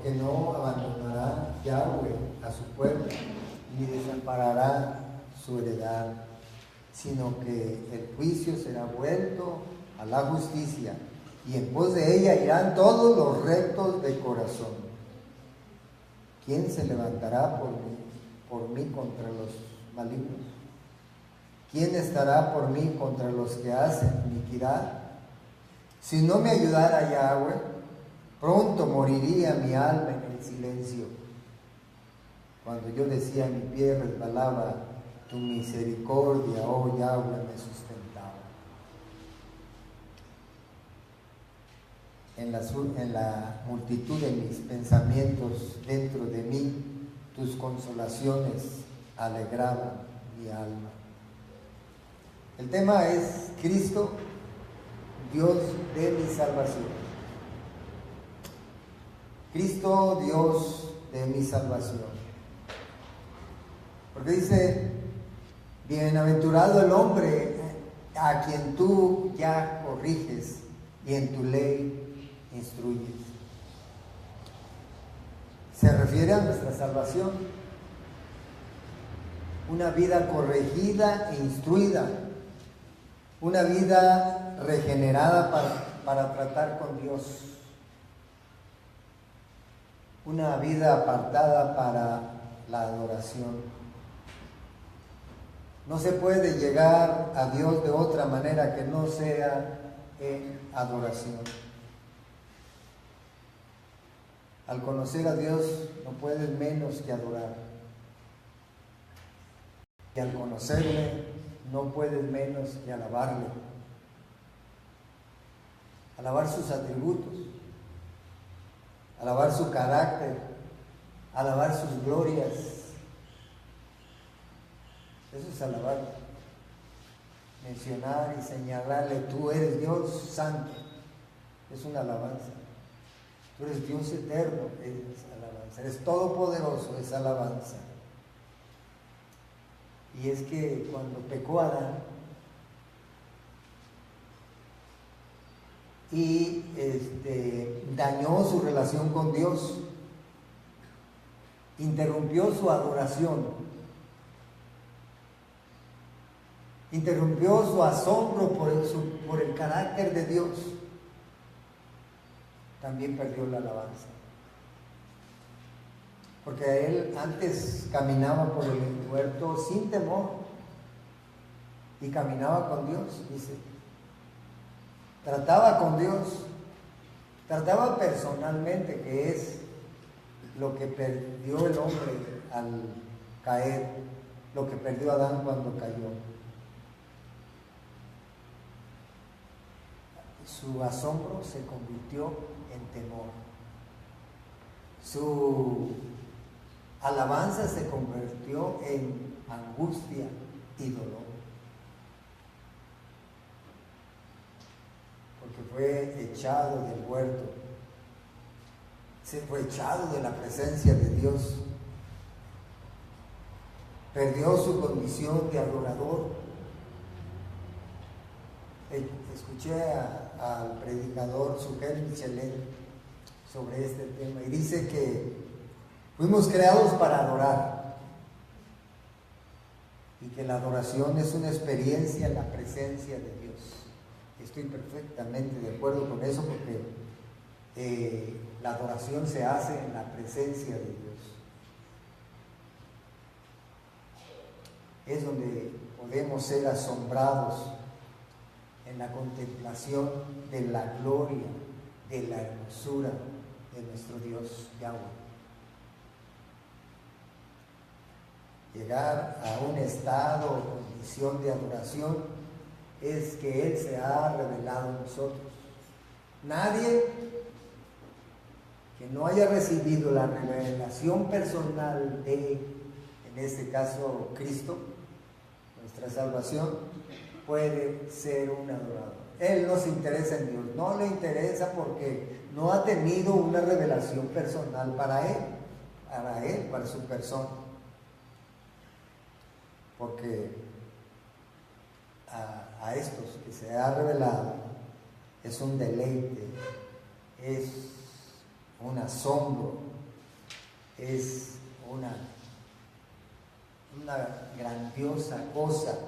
porque no abandonará Yahweh a su pueblo, ni desamparará su heredad, sino que el juicio será vuelto a la justicia, y en pos de ella irán todos los rectos de corazón. ¿Quién se levantará por mí contra los malignos? ¿Quién estará por mí contra los que hacen iniquidad? Si no me ayudara Yahweh, pronto moriría mi alma en el silencio. Cuando yo decía, mi pie resbalaba, tu misericordia, oh Yahweh, me sustentaba. En la multitud de mis pensamientos dentro de mí, tus consolaciones alegraban mi alma. El tema es Cristo, Dios de mi salvación. Cristo, Dios de mi salvación. Porque dice, bienaventurado el hombre a quien tú ya corriges y en tu ley instruyes. Se refiere a nuestra salvación. Una vida corregida e instruida. Una vida regenerada para tratar con Dios. Una vida apartada para la adoración. No se puede llegar a Dios de otra manera que no sea en adoración. Al conocer a Dios no puedes menos que adorar. Y al conocerle no puedes menos que alabarle. Alabar sus atributos, alabar su carácter, alabar sus glorias. Eso es alabar. Mencionar y señalarle, tú eres Dios santo, es una alabanza. Tú eres Dios eterno, es alabanza. Eres todopoderoso, es alabanza. Y es que cuando pecó Adán y dañó su relación con Dios, interrumpió su adoración, interrumpió su asombro por el carácter de Dios, también perdió la alabanza. Porque él antes caminaba por el huerto sin temor y caminaba con Dios, dice. Trataba con Dios, trataba personalmente, que es lo que perdió el hombre al caer, lo que perdió Adán cuando cayó. Su asombro se convirtió en temor. Su alabanza se convirtió en angustia y dolor. Porque fue echado del huerto. Se fue echado de la presencia de Dios. Perdió su condición de adorador. Escuché al predicador Sukel Michelin sobre este tema y dice que fuimos creados para adorar y que la adoración es una experiencia en la presencia de Dios. Estoy perfectamente de acuerdo con eso porque la adoración se hace en la presencia de Dios. Es donde podemos ser asombrados en la contemplación de la gloria, de la hermosura de nuestro Dios Yahweh. Llegar a un estado o condición de adoración es que Él se ha revelado a nosotros. Nadie que no haya recibido la revelación personal de, en este caso, Cristo, nuestra salvación, puede ser un adorador. Él no se interesa en Dios, no le interesa porque no ha tenido una revelación personal para Él, para su persona. Porque a estos que se ha revelado es un deleite, es un asombro es una grandiosa cosa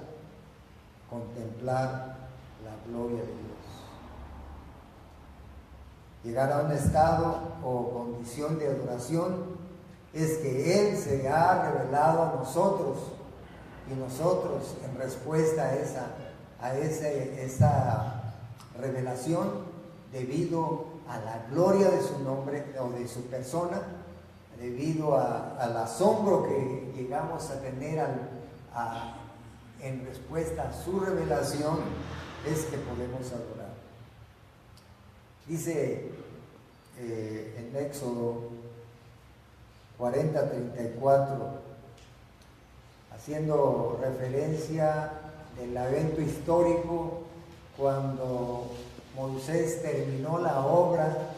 contemplar la gloria de Dios. Llegar a un estado o condición de adoración es que Él se ha revelado a nosotros y nosotros en respuesta a esa revelación, debido a la gloria de su nombre o de su persona, debido al asombro que llegamos a tener en respuesta a su revelación, es que podemos adorar. Dice en Éxodo 40:34, haciendo referencia del evento histórico cuando Moisés terminó la obra,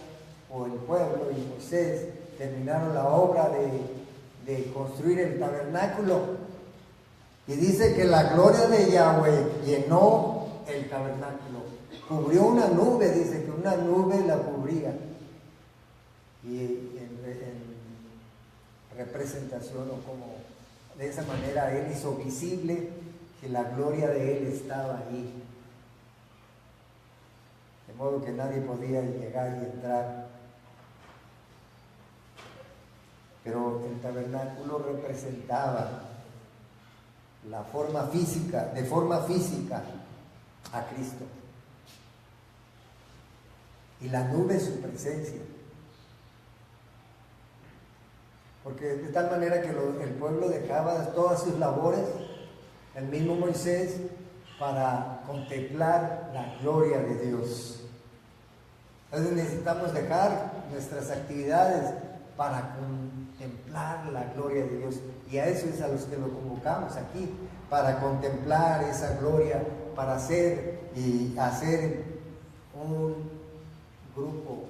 o el pueblo y Moisés terminaron la obra de construir el tabernáculo, y dice que la gloria de Yahweh llenó el tabernáculo, cubrió una nube, dice que una nube la cubría, y en representación, o como de esa manera Él hizo visible que la gloria de Él estaba ahí, de modo que nadie podía llegar y entrar. Pero el tabernáculo representaba de forma física a Cristo, y la nube su presencia, porque de tal manera que el pueblo dejaba todas sus labores, el mismo Moisés, para contemplar la gloria de Dios. Entonces necesitamos dejar nuestras actividades para contemplar la gloria de Dios, y a eso es a los que lo convocamos aquí, para contemplar esa gloria, para hacer un grupo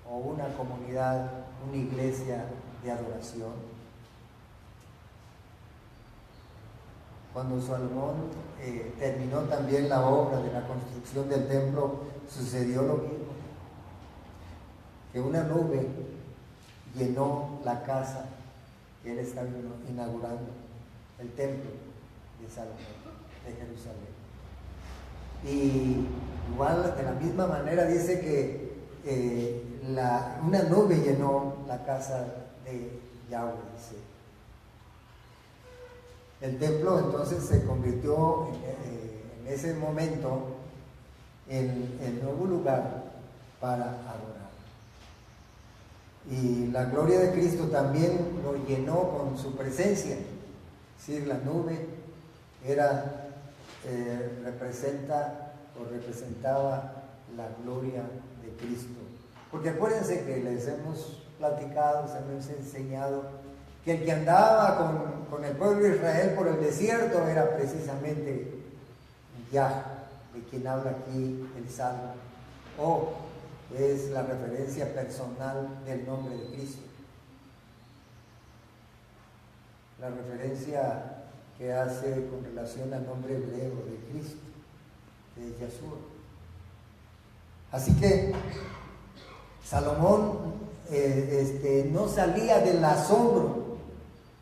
o una comunidad, una iglesia de adoración. Cuando Salomón terminó también la obra de la construcción del templo, sucedió lo mismo, que una nube llenó la casa que él estaba inaugurando, el templo de Salomón, de Jerusalén. Y igual, de la misma manera, dice que una nube llenó la casa de Yahweh, dice. El templo entonces se convirtió en ese momento en el nuevo lugar para adorar. Y la gloria de Cristo también lo llenó con su presencia. Es decir, la nube representaba la gloria de Cristo. Porque acuérdense que les hemos platicado, les hemos enseñado que el que andaba con el pueblo de Israel por el desierto era precisamente Yah, de quien habla aquí el Salmo, o es la referencia personal del nombre de Cristo, la referencia que hace con relación al nombre hebreo de Cristo, de Yahshua. Así que Salomón no salía del asombro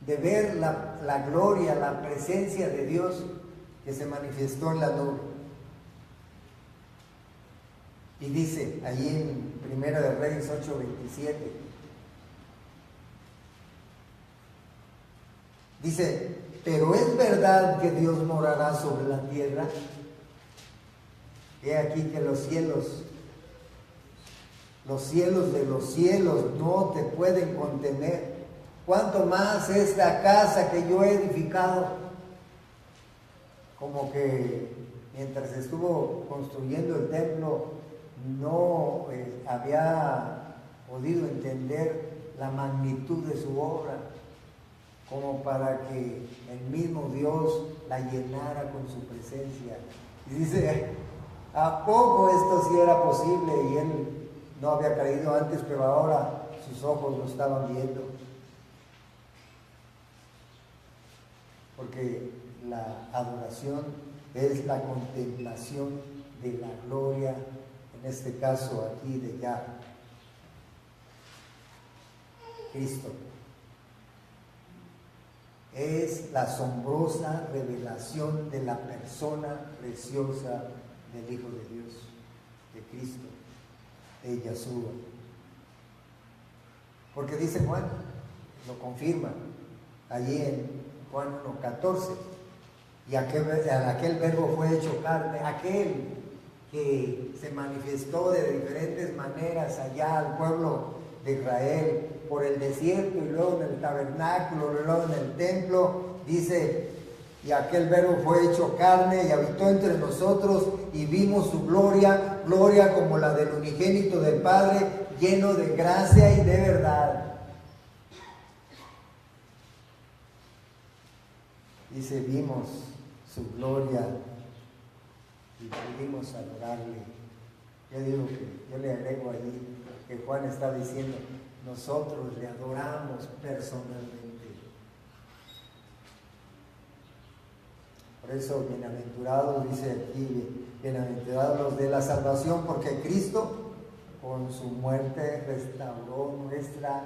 de ver la gloria, la presencia de Dios que se manifestó en la nube. Y dice allí en Primera de Reyes 8:27, dice: pero es verdad que Dios morará sobre la tierra. He aquí que los cielos de los cielos no te pueden contener, cuanto más esta casa que yo he edificado. Como que mientras estuvo construyendo el templo no había podido entender la magnitud de su obra, como para que el mismo Dios la llenara con su presencia. Y dice: ¿a poco esto sí era posible? Y él no había creído antes, pero ahora sus ojos lo estaban viendo. Porque la adoración es la contemplación de la gloria, en este caso aquí de Yah. Cristo. Es la asombrosa revelación de la persona preciosa del Hijo de Dios, de Cristo, de Yeshua. Porque dice Juan, lo confirma allí en Juan 1:14, y aquel verbo fue hecho carne, aquel que se manifestó de diferentes maneras allá al pueblo de Israel, por el desierto y luego en el tabernáculo, luego en el templo, dice, y aquel verbo fue hecho carne y habitó entre nosotros y vimos su gloria, gloria como la del unigénito del Padre, lleno de gracia y de verdad. Dice, vimos su gloria y pudimos adorarle. Yo digo que, yo le agrego allí que Juan está diciendo, nosotros le adoramos personalmente. Por eso, bienaventurados, dice aquí, bienaventurados los de la salvación, porque Cristo con su muerte restauró nuestra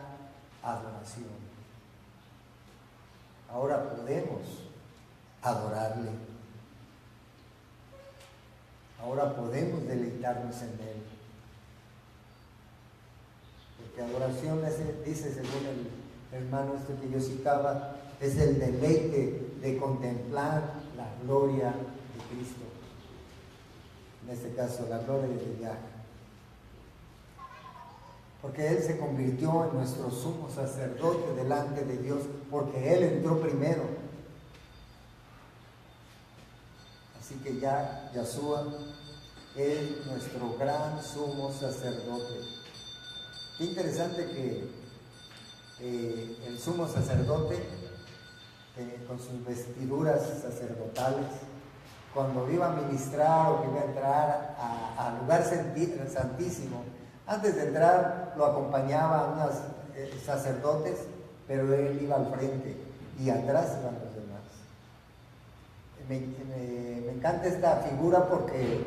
adoración. Ahora podemos adorarle. Ahora podemos deleitarnos en Él. Porque adoración, dice según el hermano que yo citaba, es el deleite de contemplar la gloria de Cristo. En este caso, la gloria de Yahweh. Porque Él se convirtió en nuestro sumo sacerdote delante de Dios, porque Él entró primero. Así que ya Yeshua es nuestro gran sumo sacerdote. Qué interesante que el sumo sacerdote, con sus vestiduras sacerdotales, cuando iba a ministrar o que iba a entrar al lugar santísimo, antes de entrar lo acompañaban unos sacerdotes, pero él iba al frente y atrás iban los demás. Me encanta esta figura porque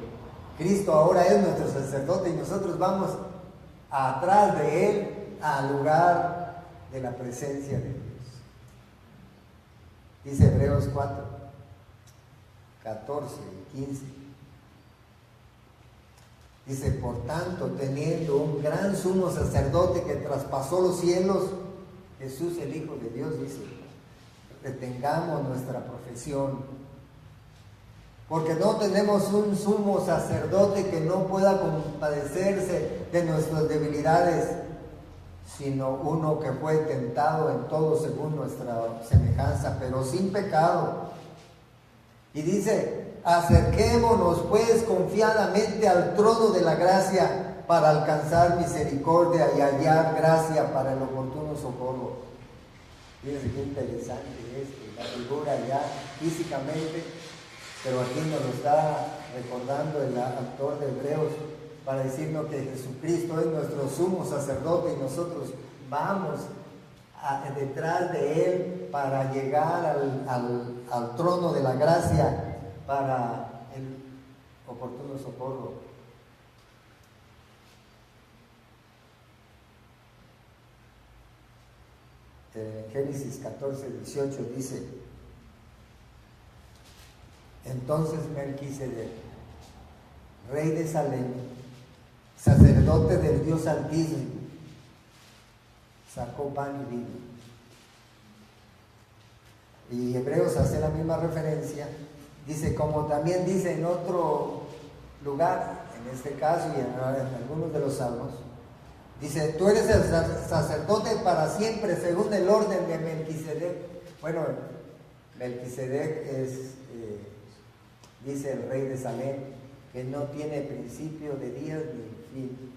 Cristo ahora es nuestro sacerdote y nosotros vamos atrás de Él al lugar de la presencia de Dios. Dice Hebreos 4, 14 y 15. Dice, por tanto, teniendo un gran sumo sacerdote que traspasó los cielos, Jesús el Hijo de Dios, dice, retengamos nuestra profesión. Porque no tenemos un sumo sacerdote que no pueda compadecerse de nuestras debilidades, sino uno que fue tentado en todo según nuestra semejanza, pero sin pecado. Y dice, acerquémonos pues confiadamente al trono de la gracia para alcanzar misericordia y hallar gracia para el oportuno socorro. Fíjense qué interesante es la figura ya físicamente, pero aquí nos lo está recordando el autor de Hebreos para decirnos que Jesucristo es nuestro sumo sacerdote y nosotros vamos detrás de Él para llegar al trono de la gracia para el oportuno socorro. Génesis 14, 18 dice, entonces Melquisedec, rey de Salem, sacerdote del Dios Altísimo, sacó pan y vino. Y Hebreos hace la misma referencia, dice, como también dice en otro lugar, en este caso y en algunos de los salmos, dice, tú eres el sacerdote para siempre según el orden de Melquisedec. Bueno, Melquisedec es, dice el rey de Salem, que no tiene principio de días ni fin.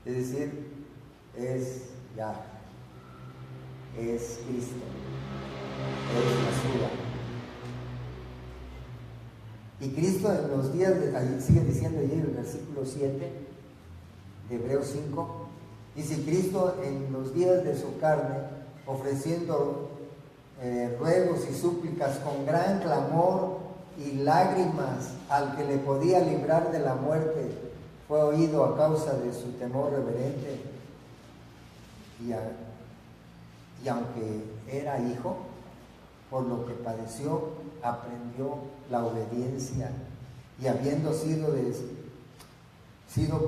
Es decir, es ya, es Cristo, es Yeshua. Y Cristo en los días, sigue diciendo allí en el versículo 7 de Hebreos 5, dice, Cristo en los días de su carne, ofreciendo ruegos y súplicas con gran clamor y lágrimas al que le podía librar de la muerte, fue oído a causa de su temor reverente. y aunque era hijo, por lo que padeció, aprendió la obediencia, y habiendo sido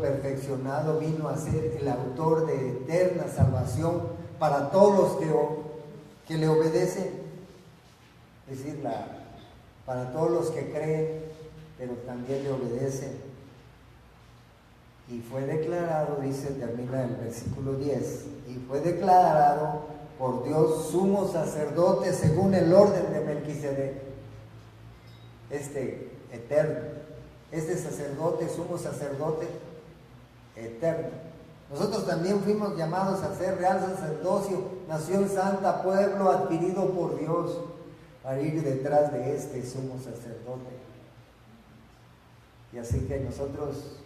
perfeccionado, vino a ser el autor de eterna salvación para todos los que le obedecen, es decir, para todos los que creen, pero también le obedecen. Y fue declarado, termina el versículo 10, y fue declarado por Dios sumo sacerdote según el orden de Melquisedec, eterno. Sacerdote, sumo sacerdote eterno. Nosotros también fuimos llamados a ser real sacerdocio, nación santa, pueblo adquirido por Dios, para ir detrás de sumo sacerdote. Y así que nosotros,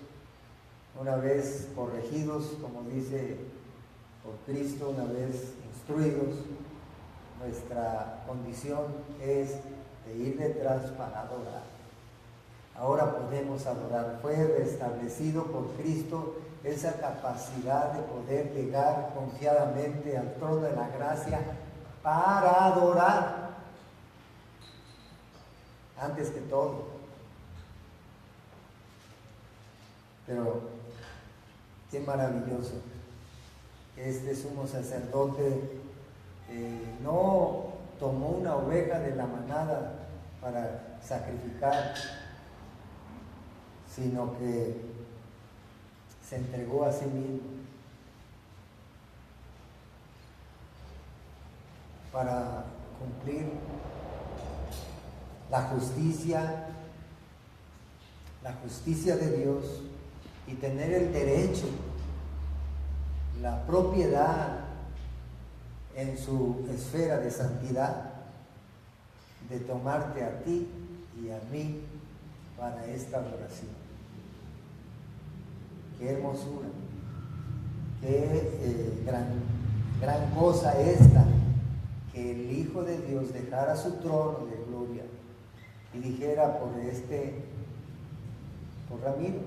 una vez corregidos, como dice, por Cristo, una vez instruidos, nuestra condición es de ir detrás para adorar. Ahora podemos adorar. Fue restablecido por Cristo esa capacidad de poder llegar confiadamente al trono de la gracia para adorar. Antes que todo. Pero qué maravilloso. Sumo sacerdote no tomó una oveja de la manada para sacrificar, sino que se entregó a sí mismo para cumplir la justicia de Dios y tener el derecho, la propiedad en su esfera de santidad de tomarte a ti y a mí para esta adoración. Qué hermosura, qué gran cosa esta, que el Hijo de Dios dejara su trono de gloria y dijera por Ramiro,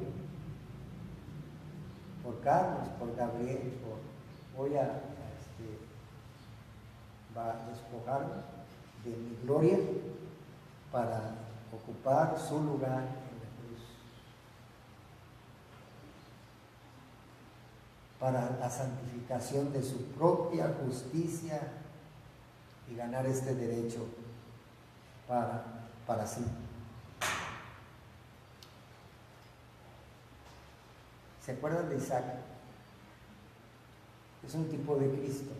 por Carlos, por Gabriel, voy a despojarme de mi gloria para ocupar su lugar en la cruz, para la santificación de su propia justicia y ganar este derecho para sí. ¿Se acuerdan de Isaac? Es un tipo de Cristo.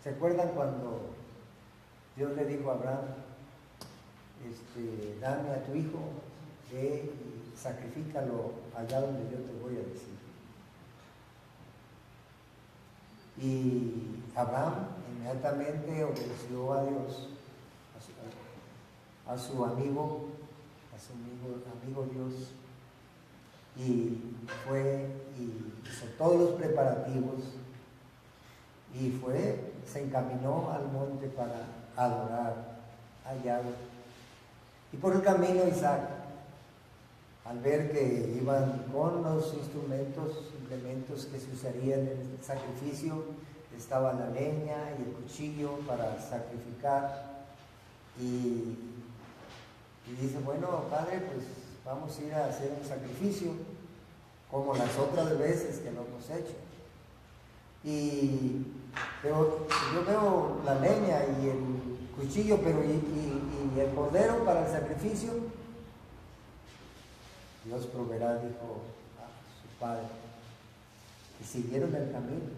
¿Se acuerdan cuando Dios le dijo a Abraham, dame a tu hijo, y sacrifícalo allá donde yo te voy a decir? Y Abraham inmediatamente obedeció a Dios, a su amigo Dios, y fue y hizo todos los preparativos y se encaminó al monte para adorar a Yahweh. Y por el camino Isaac, al ver que iban con los implementos que se usarían en el sacrificio, estaba la leña y el cuchillo para sacrificar, y dice, bueno, padre, pues vamos a ir a hacer un sacrificio como las otras veces que lo hemos hecho. Pero yo veo la leña y el cuchillo, pero y el cordero para el sacrificio. Dios proveerá, dijo a su padre. Y siguieron el camino.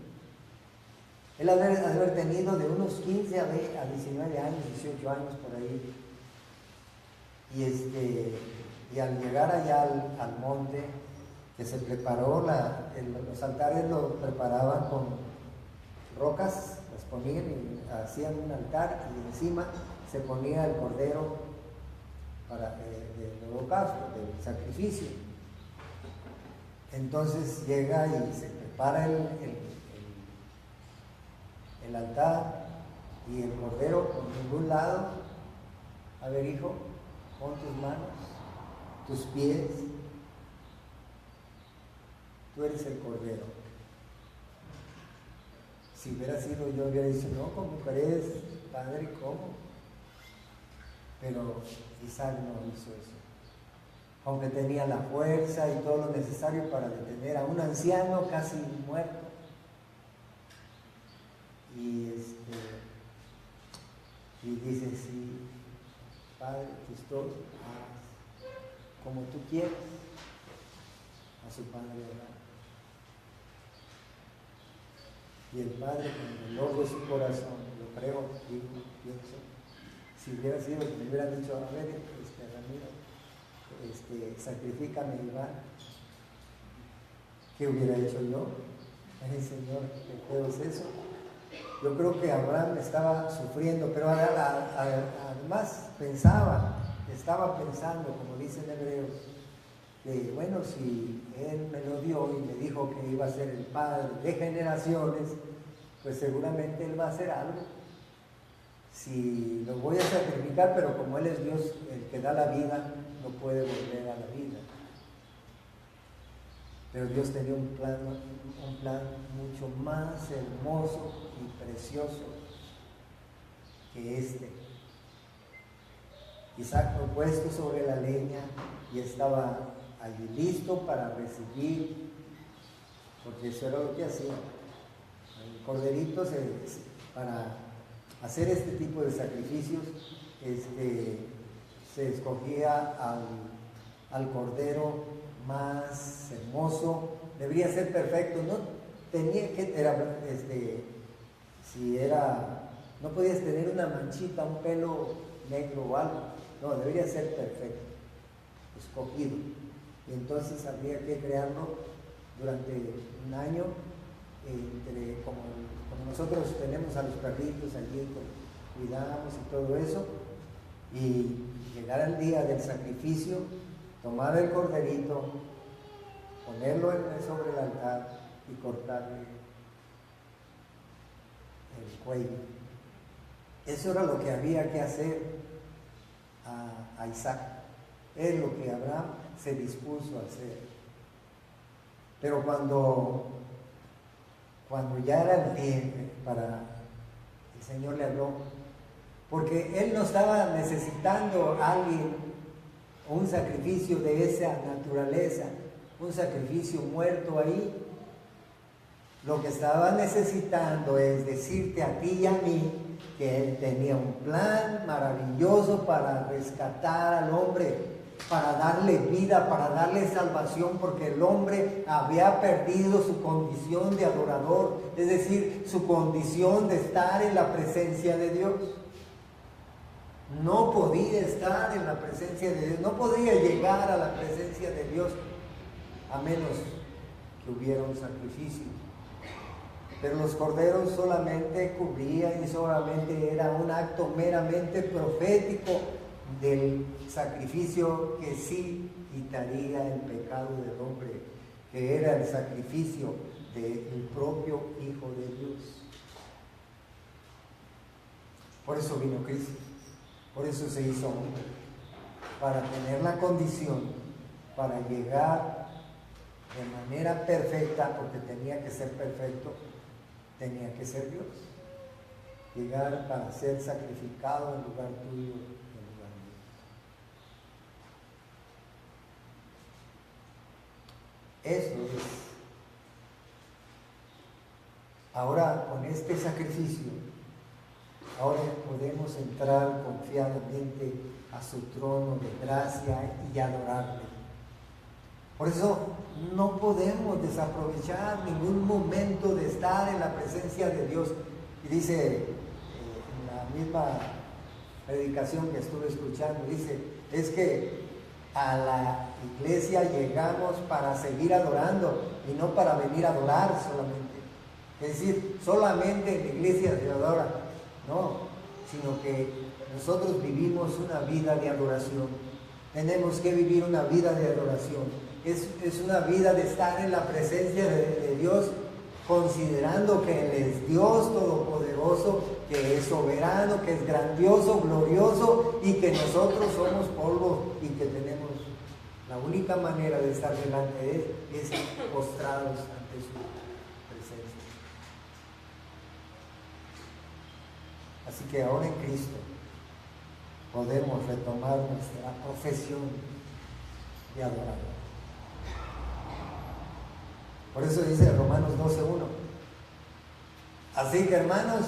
Él haber tenido de unos 15 a 19 años, 18 años por ahí. Y al llegar allá al monte, que se preparó, los altares los preparaban con rocas, las ponían y hacían un altar, y encima se ponía el cordero del holocausto, del sacrificio. Entonces llega y se prepara el altar y el cordero por ningún lado. A ver, hijo, pon tus manos, tus pies, tú eres el cordero. Si hubiera sido yo, hubiera dicho, no, ¿cómo crees, padre? ¿Cómo? Pero Isaac no hizo eso. Aunque tenía la fuerza y todo lo necesario para detener a un anciano casi muerto. Y dice, sí, Padre, te estoy, haz como tú quieres. A su padre oraba. Y el padre, con el dolor de su corazón, lo creo, pienso, si hubiera sido, me hubieran dicho, a ver, Ramiro, sacrifícame, Iván, ¿qué hubiera hecho yo? Ay, Señor, qué feo es eso. Yo creo que Abraham estaba sufriendo, pero además estaba pensando, como dice en Hebreos, que bueno, si Él me lo dio y me dijo que iba a ser el padre de generaciones, pues seguramente Él va a hacer algo. Si lo voy a sacrificar, pero como Él es Dios, el que da la vida, no puede volver a la vida. Pero Dios tenía un plan mucho más hermoso y precioso que este. Isaac fue puesto sobre la leña y estaba allí listo para recibir, porque eso era lo que hacía. El corderito para hacer este tipo de sacrificios, se escogía al cordero más hermoso, debería ser perfecto, no tenía que, no podías tener una manchita, un pelo negro o algo, no, debería ser perfecto, escogido. Y entonces habría que crearlo durante un año, como nosotros tenemos a los perritos allí, cuidamos y todo eso, y llegar al día del sacrificio, tomar el corderito, ponerlo sobre el altar y cortarle el cuello. Eso era lo que había que hacer a Isaac. Es lo que Abraham se dispuso a hacer. Pero cuando ya era el tiempo el Señor le habló, porque él no estaba necesitando a alguien, un sacrificio de esa naturaleza, un sacrificio muerto ahí. Lo que estaba necesitando es decirte a ti y a mí que Él tenía un plan maravilloso para rescatar al hombre, para darle vida, para darle salvación, porque el hombre había perdido su condición de adorador, es decir, su condición de estar en la presencia de Dios. No podía estar en la presencia de Dios, no podía llegar a la presencia de Dios a menos que hubiera un sacrificio. Pero los corderos solamente cubrían y solamente era un acto meramente profético del sacrificio que sí quitaría el pecado del hombre, que era el sacrificio del propio Hijo de Dios. Por eso vino Cristo. Por eso se hizo hombre, para tener la condición, para llegar de manera perfecta, porque tenía que ser perfecto, tenía que ser Dios. Llegar para ser sacrificado en lugar tuyo, en lugar mío. Eso es. Ahora, con este sacrificio, ahora podemos entrar confiadamente a su trono de gracia y adorarle. Por eso no podemos desaprovechar ningún momento de estar en la presencia de Dios. Y dice, en la misma predicación que estuve escuchando, dice, es que a la iglesia llegamos para seguir adorando y no para venir a adorar solamente. Es decir, solamente en la iglesia se adora. No, sino que nosotros vivimos una vida de adoración. Tenemos que vivir una vida de adoración. Es una vida de estar en la presencia de Dios, considerando que Él es Dios todopoderoso, que es soberano, que es grandioso, glorioso, y que nosotros somos polvo y que tenemos la única manera de estar delante de Él es postrados ante su presencia. Así que ahora en Cristo podemos retomar nuestra profesión de adorador. Por eso dice Romanos 12:1. Así que, hermanos,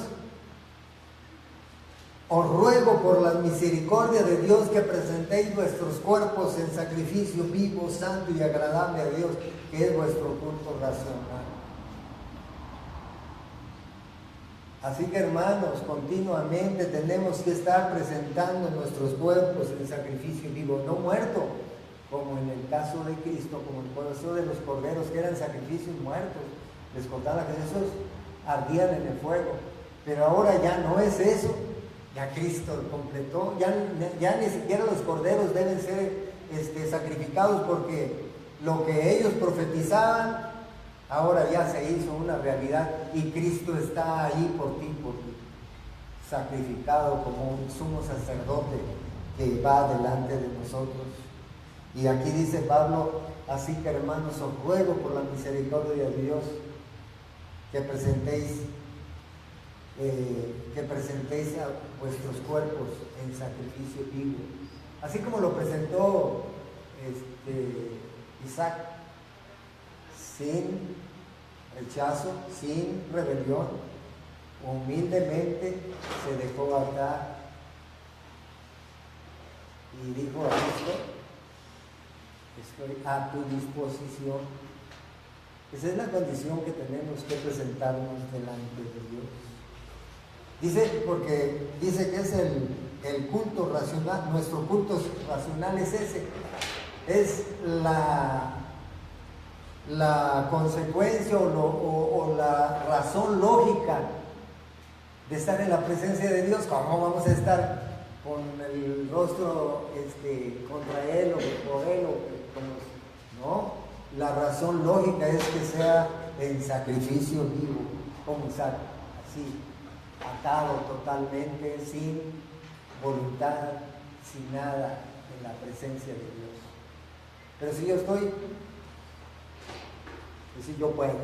os ruego por la misericordia de Dios que presentéis vuestros cuerpos en sacrificio vivo, santo y agradable a Dios, que es vuestro culto racional. Así que, hermanos, continuamente tenemos que estar presentando nuestros cuerpos en sacrificio vivo, no muerto, como en el caso de Cristo, como el caso de los corderos que eran sacrificios muertos. Les contaba que esos ardían en el fuego, pero ahora ya no es eso. Ya Cristo lo completó, ya ni siquiera los corderos deben ser sacrificados, porque lo que ellos profetizaban ahora ya se hizo una realidad, y Cristo está ahí por ti, sacrificado como un sumo sacerdote que va delante de nosotros. Y aquí dice Pablo: así que, hermanos, os ruego por la misericordia de Dios que presentéis a vuestros cuerpos en sacrificio vivo, así como lo presentó Isaac, sin rechazo, sin rebelión, humildemente se dejó atar y dijo a Cristo: estoy a tu disposición. Esa es la condición que tenemos que presentarnos delante de Dios. Porque dice que es el culto racional. Nuestro culto racional es ese, es la consecuencia o la razón lógica de estar en la presencia de Dios. ¿Cómo vamos a estar con el rostro contra Él o por Él? No, la razón lógica es que sea en sacrificio vivo, como Isaac, así, atado totalmente, sin voluntad, sin nada, en la presencia de Dios. Pero si yo estoy, si yo puedo,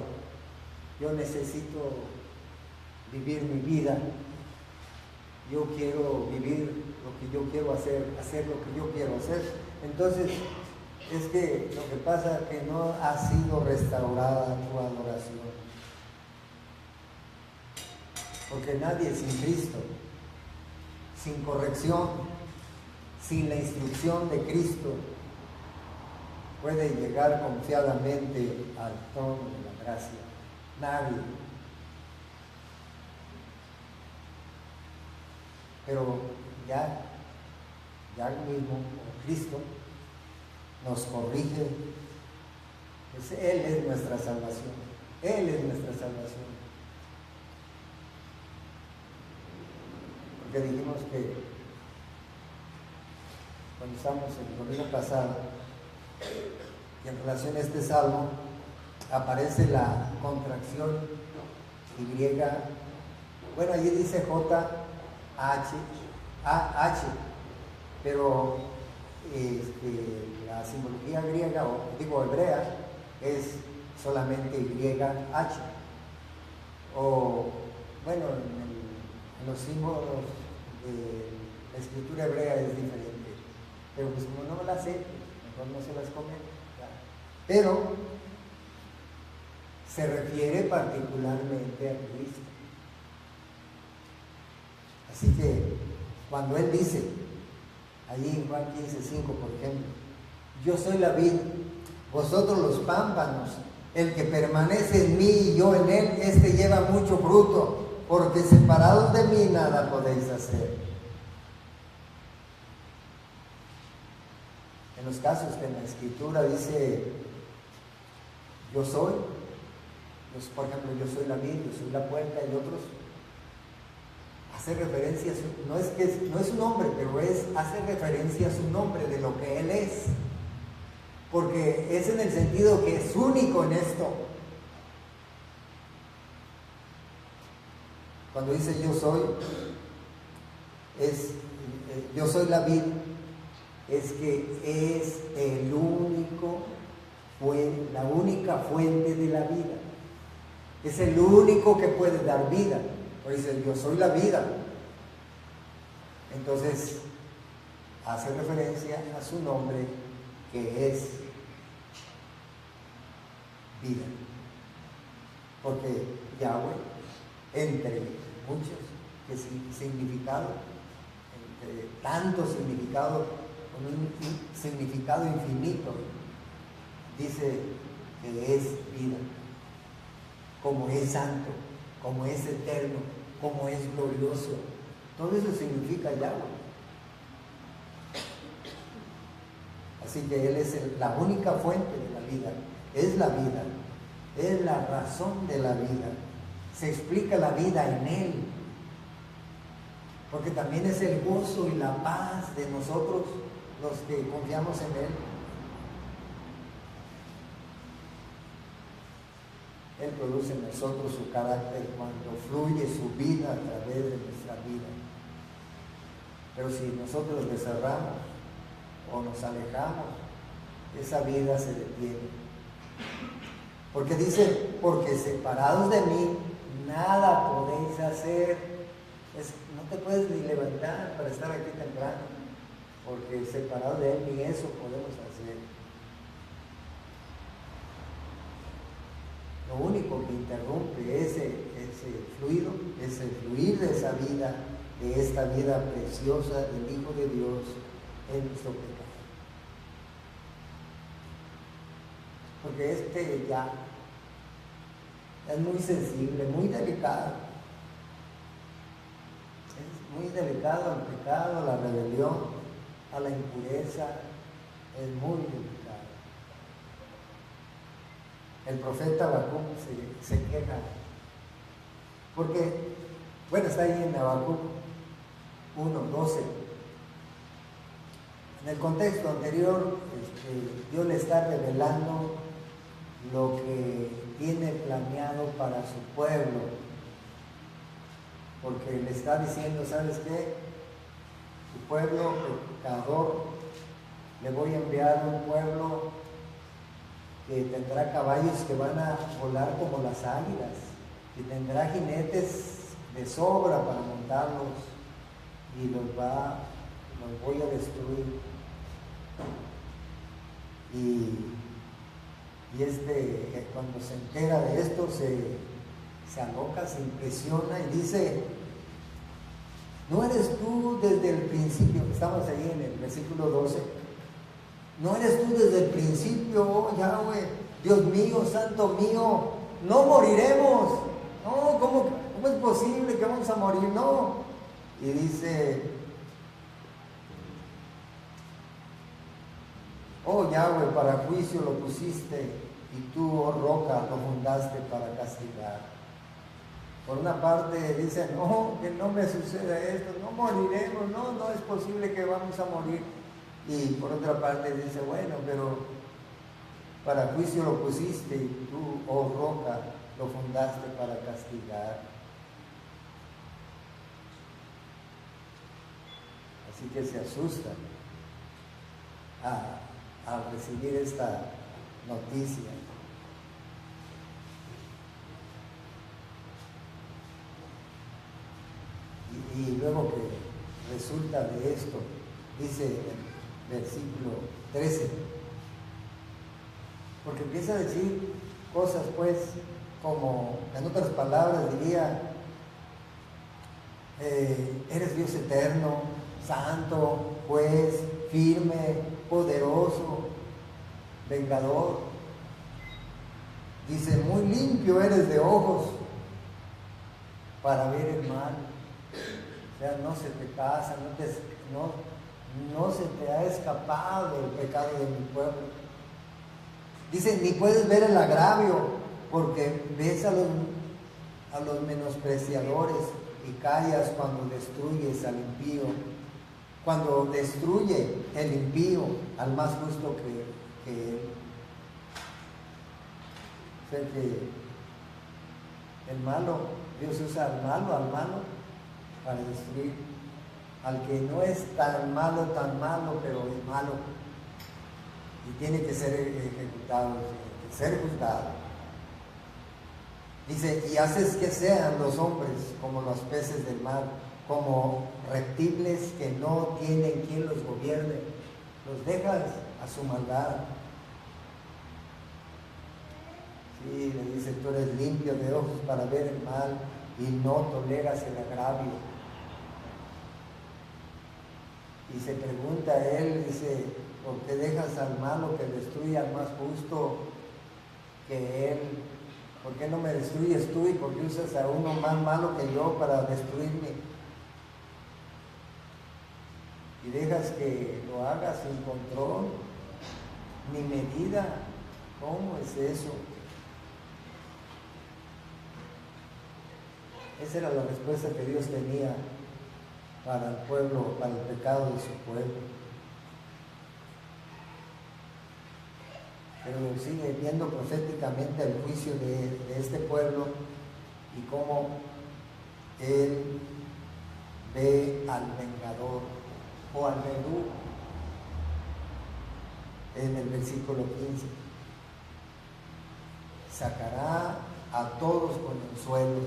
yo necesito vivir mi vida, yo quiero vivir lo que yo quiero hacer lo que yo quiero hacer, entonces es que lo que pasa es que no ha sido restaurada tu adoración. Porque nadie sin Cristo, sin corrección, sin la instrucción de Cristo, puede llegar confiadamente al trono de la gracia. Nadie. Pero ya mismo Cristo nos corrige, pues Él es nuestra salvación. Él es nuestra salvación. Porque dijimos que cuando estamos en el domingo pasado, y en relación a este salmo, aparece la contracción Y, bueno, allí dice H, pero la simbología griega, hebrea, es solamente YH. O, bueno, en los símbolos de la escritura hebrea es diferente. Pero pues como no me las sé, mejor no se las comento. Pero se refiere particularmente a Cristo. Así que cuando Él dice, allí en Juan 15:5, por ejemplo, yo soy la vid, vosotros los pámpanos, el que permanece en mí y yo en él, este lleva mucho fruto, porque separados de mí nada podéis hacer. En los casos que en la Escritura dice, yo soy, por ejemplo, yo soy la vid, yo soy la puerta y otros, hace referencia, no es su nombre, pero hace referencia a su nombre, de lo que Él es. Porque es en el sentido que es único en esto. Cuando dice yo soy, yo soy la vid, es que es la única fuente de la vida. Es el único que puede dar vida. Por eso dice, yo soy la vida. Entonces hace referencia a su nombre, que es vida. Porque Yahweh, entre muchos significados, entre tantos significados, con un significado infinito, dice que es vida, como es santo, como es eterno, como es glorioso. Todo eso significa Yahweh. Así que Él es la única fuente de la vida, es la vida, es la razón de la vida. Se explica la vida en Él, porque también es el gozo y la paz de nosotros los que confiamos en Él. Él produce en nosotros su carácter cuando fluye su vida a través de nuestra vida. Pero si nosotros le cerramos o nos alejamos, esa vida se detiene. Porque dice, porque separados de mí, nada podéis hacer. No te puedes ni levantar para estar aquí temprano, porque separados de Él ni eso podemos hacer. Lo único que interrumpe ese fluido, ese fluir de esa vida, de esta vida preciosa del Hijo de Dios, es nuestro pecado. Porque ya es muy sensible, muy delicado. Es muy delicado al pecado, a la rebelión, a la impureza. Es muy delicado. El profeta Habacuc se queja. Porque, bueno, está ahí en Habacuc 1:12. En el contexto anterior, Dios le está revelando lo que tiene planeado para su pueblo, porque le está diciendo, ¿sabes qué? Tu pueblo pecador, le voy a enviar un pueblo que tendrá caballos que van a volar como las águilas, y tendrá jinetes de sobra para montarlos, y los voy a destruir. Y cuando se entera de esto, se aloca, se impresiona y dice, ¿no eres tú desde el principio? Estamos ahí en el versículo 12. ¿No eres tú desde el principio, oh Yahweh, Dios mío, santo mío? No moriremos. No, ¿cómo es posible que vamos a morir? No. Y dice, oh Yahweh, para juicio lo pusiste, y tú, oh roca, lo fundaste para castigar. Por una parte dice, no, que no me suceda esto, no moriremos, no es posible que vamos a morir. Y por otra parte dice, bueno, pero para juicio lo pusiste, y tú, oh roca, lo fundaste para castigar. Así que se asusta al recibir esta noticia. Y luego que resulta de esto, dice el versículo 13, porque empieza a decir cosas pues como, en otras palabras diría, eres Dios eterno, santo, juez, firme, poderoso, vengador. Dice, muy limpio eres de ojos para ver el mal. O sea, no se te pasa, no se te ha escapado el pecado de mi pueblo. Dice, ni puedes ver el agravio, porque ves a los menospreciadores y callas cuando destruyes al impío. Cuando destruye el impío al más justo que él. O sea que el malo, Dios usa al malo para destruir. Al que no es tan malo, pero es malo. Y tiene que ser ejecutado, tiene que ser juzgado. Dice, y haces que sean los hombres como los peces del mar, como reptiles que no tienen quien los gobierne. Los dejas a su maldad. Sí, le dice, tú eres limpio de ojos para ver el mal y no toleras el agravio. Y se pregunta a él, dice, ¿por qué dejas al malo que destruye al más justo que él? ¿Por qué no me destruyes tú y por qué usas a uno más malo que yo para destruirme? Y dejas que lo haga sin control, ni medida. ¿Cómo es eso? Esa era la respuesta que Dios tenía para el pueblo, para el pecado de su pueblo. Pero sigue viendo proféticamente el juicio de este pueblo y cómo él ve al vengador o al verdugo en el versículo 15. Sacará a todos con el suelo,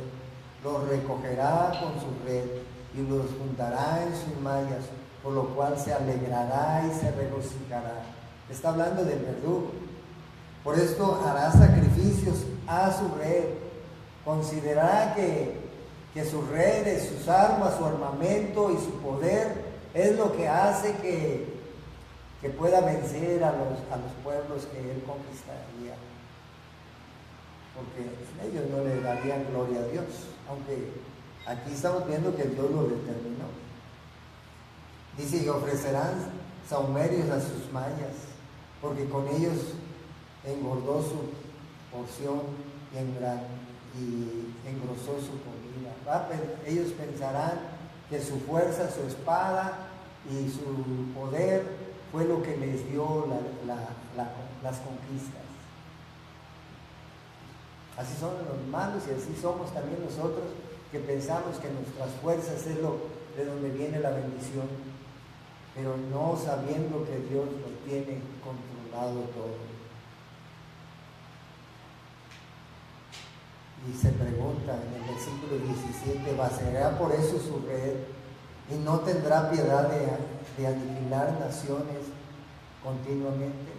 los recogerá con su red y los juntará en sus mallas, por lo cual se alegrará y se regocijará. Está hablando del verdugo. Por esto hará sacrificios a su red. Considerará que sus redes, sus armas, su armamento y su poder es lo que hace que pueda vencer a los pueblos que él conquistaría. Porque ellos no le darían gloria a Dios, aunque aquí estamos viendo que Dios lo determinó. Dice, y ofrecerán sahumerios a sus mallas, porque con ellos engordó su porción y engrosó su comida. Ellos pensarán que su fuerza, su espada y su poder fue lo que les dio las conquistas. Así son los malos y así somos también nosotros, que pensamos que nuestras fuerzas es de donde viene la bendición, pero no sabiendo que Dios lo tiene controlado todo. Y se pregunta en el versículo 17, ¿vaciará por eso su red y no tendrá piedad de aniquilar naciones continuamente?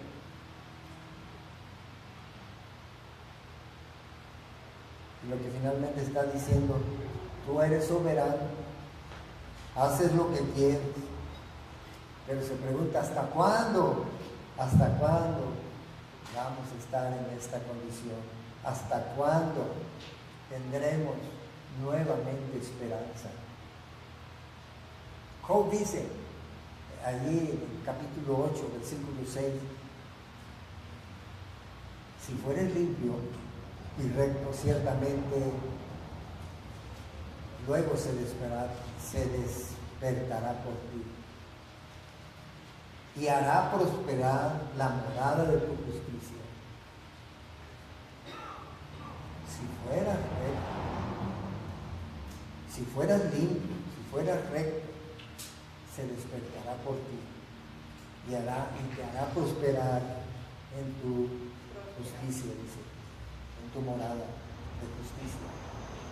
Y lo que finalmente está diciendo, tú eres soberano, haces lo que quieres, pero se pregunta, ¿hasta cuándo? ¿Hasta cuándo vamos a estar en esta condición? ¿Hasta cuándo tendremos nuevamente esperanza? Job dice, allí en el capítulo 8, versículo 6, si fueres limpio y recto, ciertamente luego se despertará por ti y hará prosperar la morada de tu justicia. Si fueras recto, si fueras limpio, si fueras recto, se despertará por ti y te hará prosperar en tu justicia, dice, en tu morada de justicia,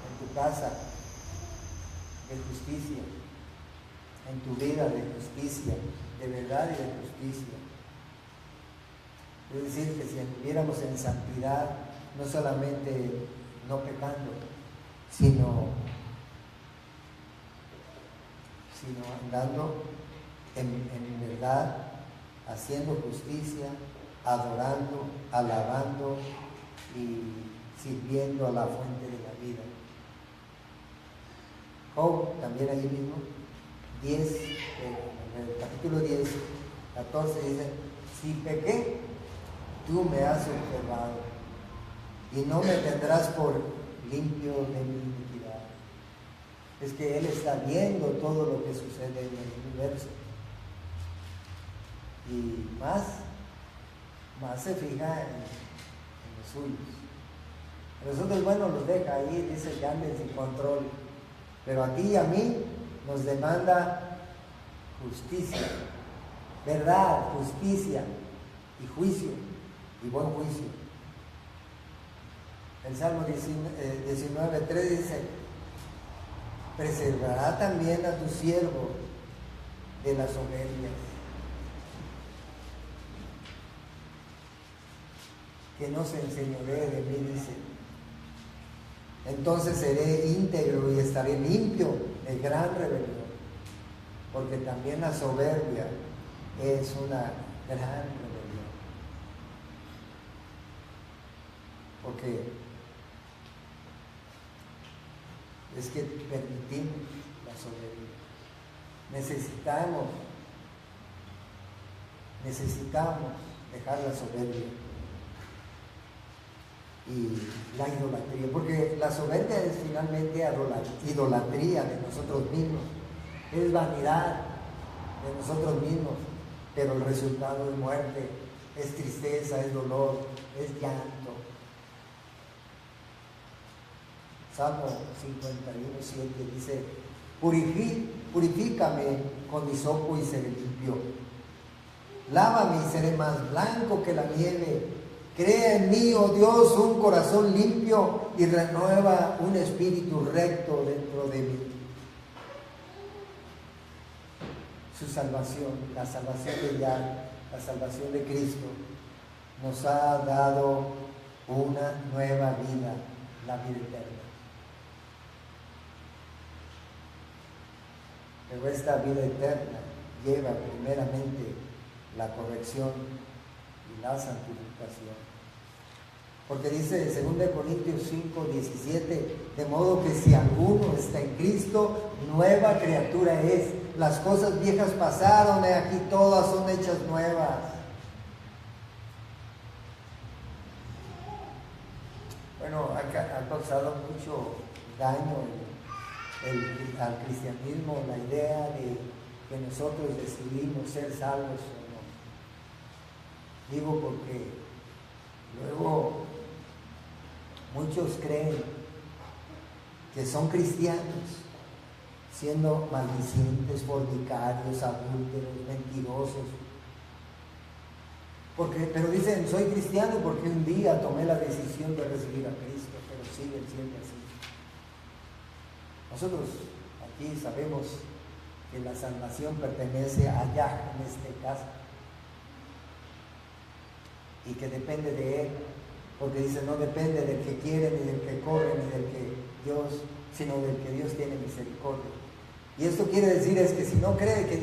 en tu casa de justicia, en tu vida de justicia, de verdad y de justicia. Es decir, que si anduviéramos en santidad, no solamente no pecando, sino andando en verdad, haciendo justicia, adorando, alabando y sirviendo a la fuente de la vida. Job, también ahí mismo, 10, en el capítulo 10, 14 dice, si pequé, tú me has observado y no me tendrás por limpio de mi iniquidad. Es que Él está viendo todo lo que sucede en el universo. Y más se fija en los suyos. A nosotros, bueno, los deja ahí, dice que anden sin control. Pero a ti y a mí nos demanda justicia, verdad, justicia y juicio, y buen juicio. El Salmo 19:3 dice: preservará también a tu siervo de las soberbias, que no se enseñoree de mí, dice. Entonces seré íntegro y estaré limpio de gran rebelión, porque también la soberbia es una gran rebelión. Porque es que permitimos la soberbia. Necesitamos dejar la soberbia y la idolatría, porque la soberbia es finalmente idolatría de nosotros mismos, es vanidad de nosotros mismos, pero el resultado es muerte, es tristeza, es dolor, es llanto. Salmo 51:7 dice: purifícame con hisopo y seré limpio. Lávame y seré más blanco que la nieve. Crea en mí, oh Dios, un corazón limpio y renueva un espíritu recto dentro de mí. Su salvación, la salvación de Yahweh, la salvación de Cristo, nos ha dado una nueva vida, la vida eterna. Pero esta vida eterna lleva primeramente la corrección y la santificación. Porque dice en 2 Corintios 5:17, de modo que si alguno está en Cristo, nueva criatura es. Las cosas viejas pasaron, y aquí todas son hechas nuevas. Bueno, ha causado mucho daño al cristianismo la idea de que nosotros decidimos ser salvos o no. Digo porque luego muchos creen que son cristianos siendo maldicientes, fornicarios, adúlteros, mentirosos. Pero dicen: soy cristiano porque un día tomé la decisión de recibir a Cristo, pero siguen siendo así. Nosotros aquí sabemos que la salvación pertenece a Yahweh en este caso, y que depende de Él, porque dice: no depende del que quiere, ni del que corre, ni del que Dios, sino del que Dios tiene misericordia. Y esto quiere decir es que si no cree, el que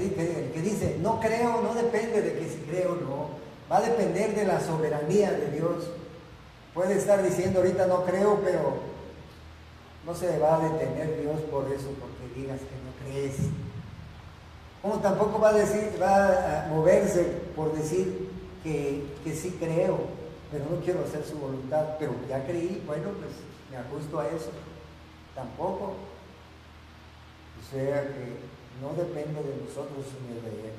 dice no creo, no depende de que si creo o no, va a depender de la soberanía de Dios. Puede estar diciendo ahorita no creo, pero no se va a detener Dios por eso, porque digas que no crees. Como tampoco va a moverse por decir que sí creo, pero no quiero hacer su voluntad, pero ya creí, bueno, pues me ajusto a eso. Tampoco. O sea que no depende de nosotros sino de Él.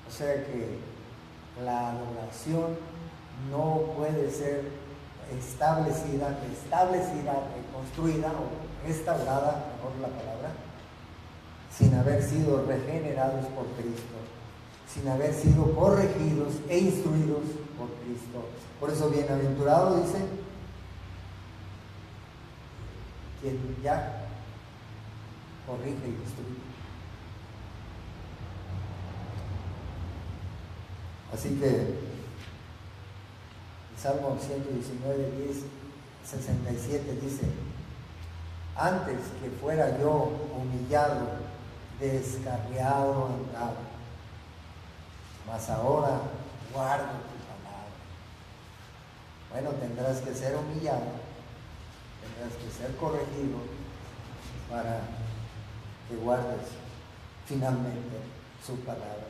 O sea que la adoración no puede ser establecida, reconstruida o restaurada, mejor la palabra, sin haber sido regenerados por Cristo, sin haber sido corregidos e instruidos por Cristo. Por eso bienaventurado dice quien ya corrige y instruye. Así que el Salmo 119:67 dice: antes que fuera yo humillado, descarriado andaba, mas ahora guardo tu palabra. Bueno, tendrás que ser humillado, tendrás que ser corregido para que guardes finalmente su palabra.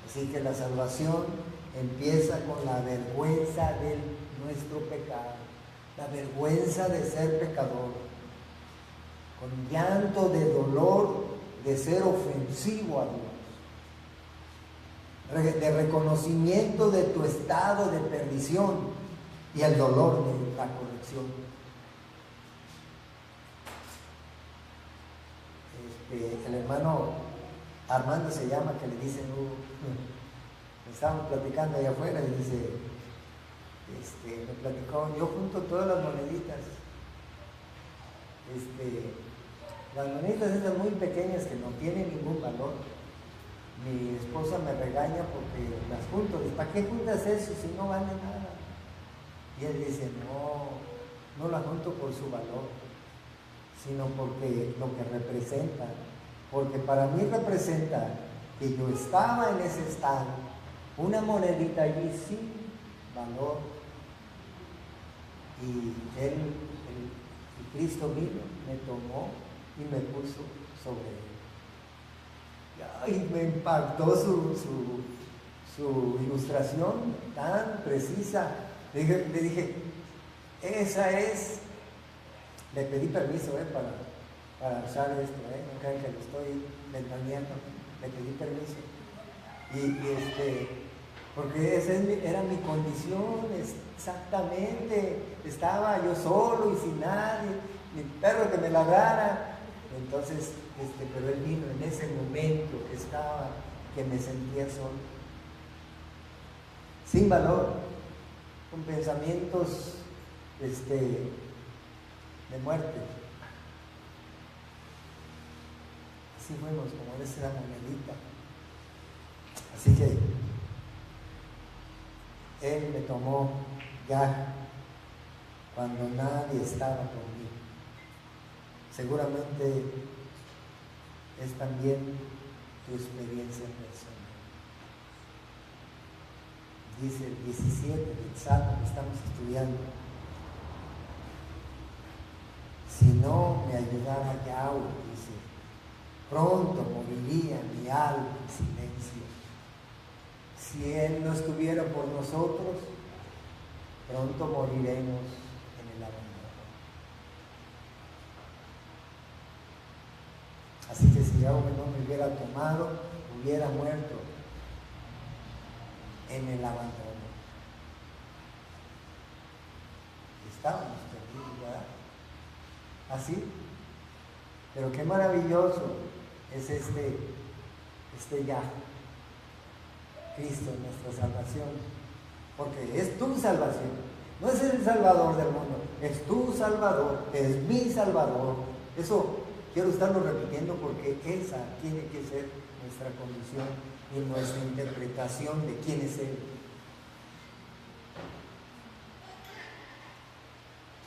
Así que la salvación empieza con la vergüenza de nuestro pecado, la vergüenza de ser pecador, con llanto de dolor de ser ofensivo a Dios, de reconocimiento de tu estado de perdición y el dolor de la corrección. El hermano Armando se llama, que le dicen, estábamos platicando allá afuera y dice, me platicó, yo junto todas las moneditas. Las moneditas esas muy pequeñas que no tienen ningún valor. Mi esposa me regaña porque las junto. ¿Para qué juntas eso si no vale nada? Y él dice, no la junto por su valor, sino porque lo que representa. Porque para mí representa que yo estaba en ese estado, una monedita allí sin valor, y Cristo vino, me tomó y me puso sobre él. Y me impactó su ilustración tan precisa. Le dije, esa es. Le pedí permiso para usar esto, no crean que lo estoy ventaneando. Le pedí permiso. Porque esa era mi condición, exactamente. Estaba yo solo y sin nadie, mi perro que me ladrara. Entonces, pero él vino en ese momento que me sentía solo, sin valor, con pensamientos de muerte. Así fuimos, como esa monedita. Así que Él me tomó ya cuando nadie estaba conmigo. Seguramente es también tu experiencia personal. Dice el 17 del Salmo que estamos estudiando: si no me ayudara Yahweh, dice, pronto moriría mi alma en silencio. Si Él no estuviera por nosotros, pronto moriremos en el abandono. Así que si Yahweh no me hubiera tomado, hubiera muerto en el abandono. Estábamos perdidos, ¿verdad? Así. Pero qué maravilloso es este ya. Cristo, nuestra salvación, porque es tu salvación, no es el Salvador del mundo, es tu Salvador, es mi Salvador. Eso quiero estarlo repitiendo porque esa tiene que ser nuestra condición y nuestra interpretación de quién es Él.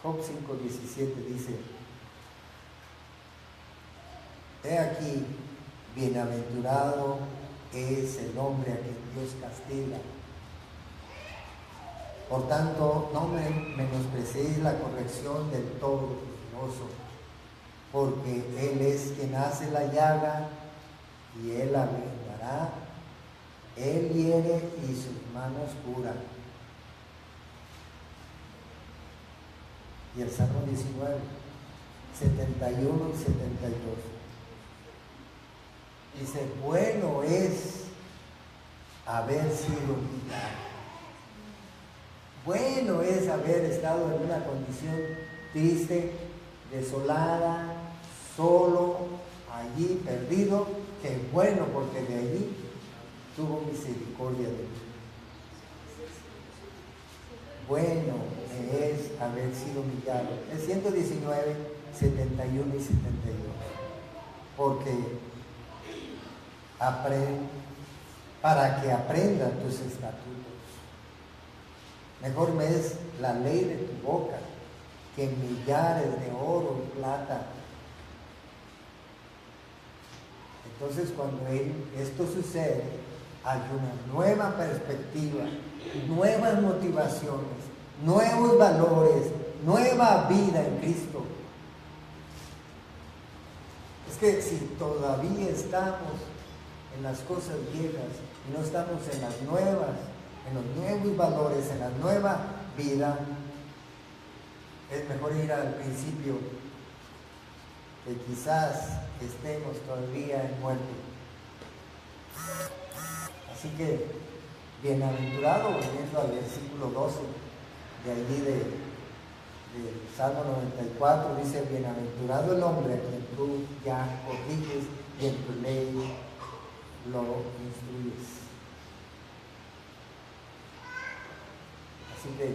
Job 5:17 dice: he aquí, bienaventurado es el hombre a quien Dios castiga. Por tanto, no menospreciéis la corrección del Todopoderoso, porque Él es quien hace la llaga y Él la vendará. Él hiere y sus manos curan. Y el Salmo 19, 71 y 72. Dice: bueno es haber sido humillado. Bueno es haber estado en una condición triste, desolada, solo, allí perdido. Qué bueno, porque de allí tuvo misericordia de mí. Bueno es haber sido humillado. El 119, 71 y 72. Porque para que aprendan tus estatutos. Mejor me es la ley de tu boca que millares de oro y plata. Entonces, cuando esto sucede, hay una nueva perspectiva, nuevas motivaciones, nuevos valores, nueva vida en Cristo. Es que si todavía estamos en las cosas viejas y no estamos en las nuevas, en los nuevos valores, en la nueva vida, es mejor ir al principio, que quizás estemos todavía en muerte. Así que, bienaventurado, volviendo al versículo 12 de allí del Salmo 94, dice: bienaventurado el hombre a quien tú ya corriges y en tu ley lo instruyes. Así que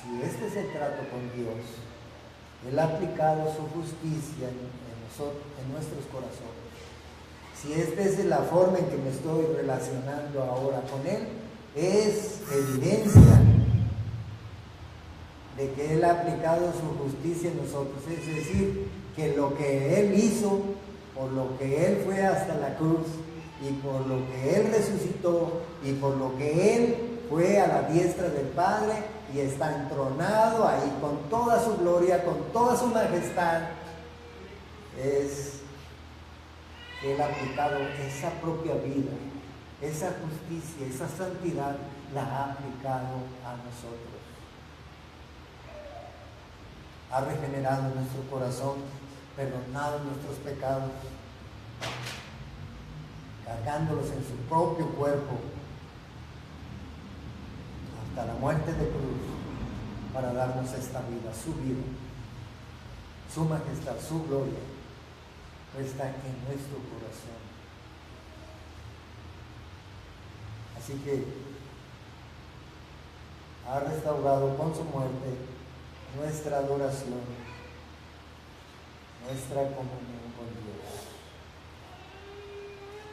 si este es el trato con Dios, Él ha aplicado su justicia en nuestros corazones, si esta es la forma en que me estoy relacionando ahora con Él, es evidencia de que Él ha aplicado su justicia en nosotros. Es decir, que lo que Él hizo, por lo que Él fue hasta la cruz, y por lo que Él resucitó, y por lo que Él fue a la diestra del Padre, y está entronado ahí con toda su gloria, con toda su majestad, es que Él ha aplicado esa propia vida, esa justicia, esa santidad, la ha aplicado a nosotros. Ha regenerado nuestro corazón, perdonado nuestros pecados, cargándolos en su propio cuerpo hasta la muerte de cruz, para darnos esta vida, su majestad, su gloria, está en nuestro corazón. Así que ha restaurado con su muerte nuestra adoración, nuestra comunión con Dios.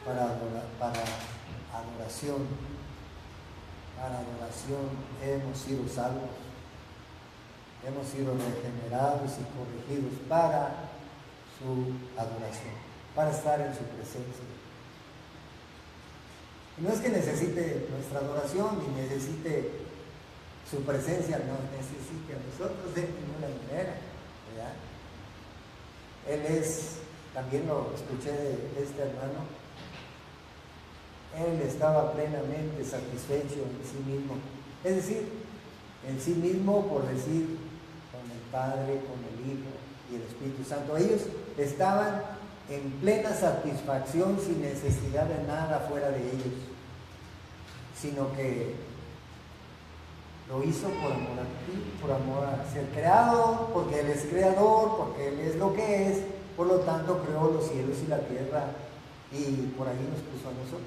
Para adoración hemos sido salvos, hemos sido regenerados y corregidos para su adoración, para estar en su presencia. Y no es que necesite nuestra adoración ni necesite su presencia, nos necesite a nosotros de ninguna manera, ¿verdad? Él es, también lo escuché de este hermano, Él estaba plenamente satisfecho en sí mismo, es decir, en sí mismo, por decir, con el Padre, con el Hijo y el Espíritu Santo. Ellos estaban en plena satisfacción, sin necesidad de nada fuera de ellos, sino que lo hizo por amor a ti, por amor a ser creado, porque Él es creador, porque Él es lo que es, por lo tanto creó los cielos y la tierra, y por ahí nos puso a nosotros.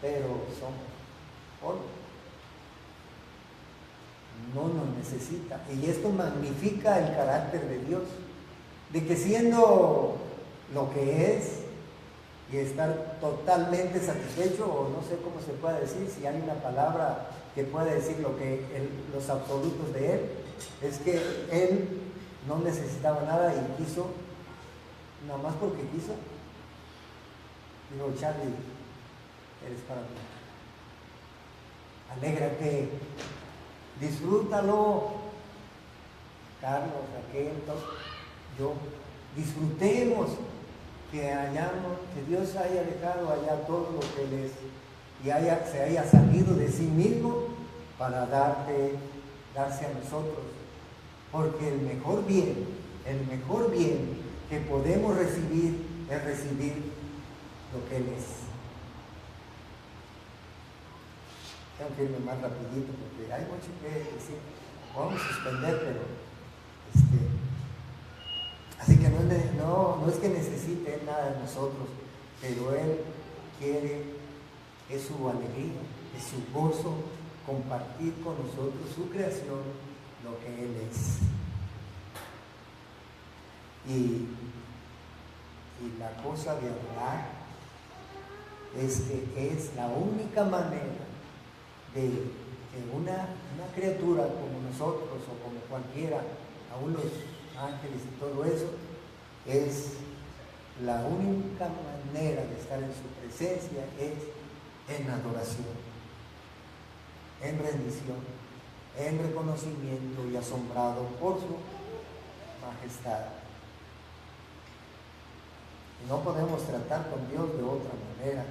Pero somos polvo, no nos necesita, y esto magnifica el carácter de Dios, de que siendo lo que es y estar totalmente satisfecho, o no sé cómo se puede decir, si hay una palabra que pueda decir lo que los absolutos de Él, es que Él no necesitaba nada y quiso, nada más porque quiso, digo, Charlie, eres para mí, alégrate, disfrútalo, Carlos, Raquel, yo, disfrutemos que Dios haya dejado allá todo lo que Él es y se haya salido de sí mismo para darse a nosotros, porque el mejor bien que podemos recibir es recibir lo que Él es. Tengo que irme más rapidito porque hay mucho que decir. Vamos a suspender, pero así que no es que necesite nada de nosotros, pero Él quiere, es su alegría, es su gozo, compartir con nosotros su creación, lo que Él es. Y la cosa de adorar es que es la única manera de que una criatura como nosotros o como cualquiera, aún los ángeles y todo eso, es la única manera de estar en su presencia es en adoración, en rendición, en reconocimiento y asombrado por su majestad. Y no podemos tratar con Dios de otra manera.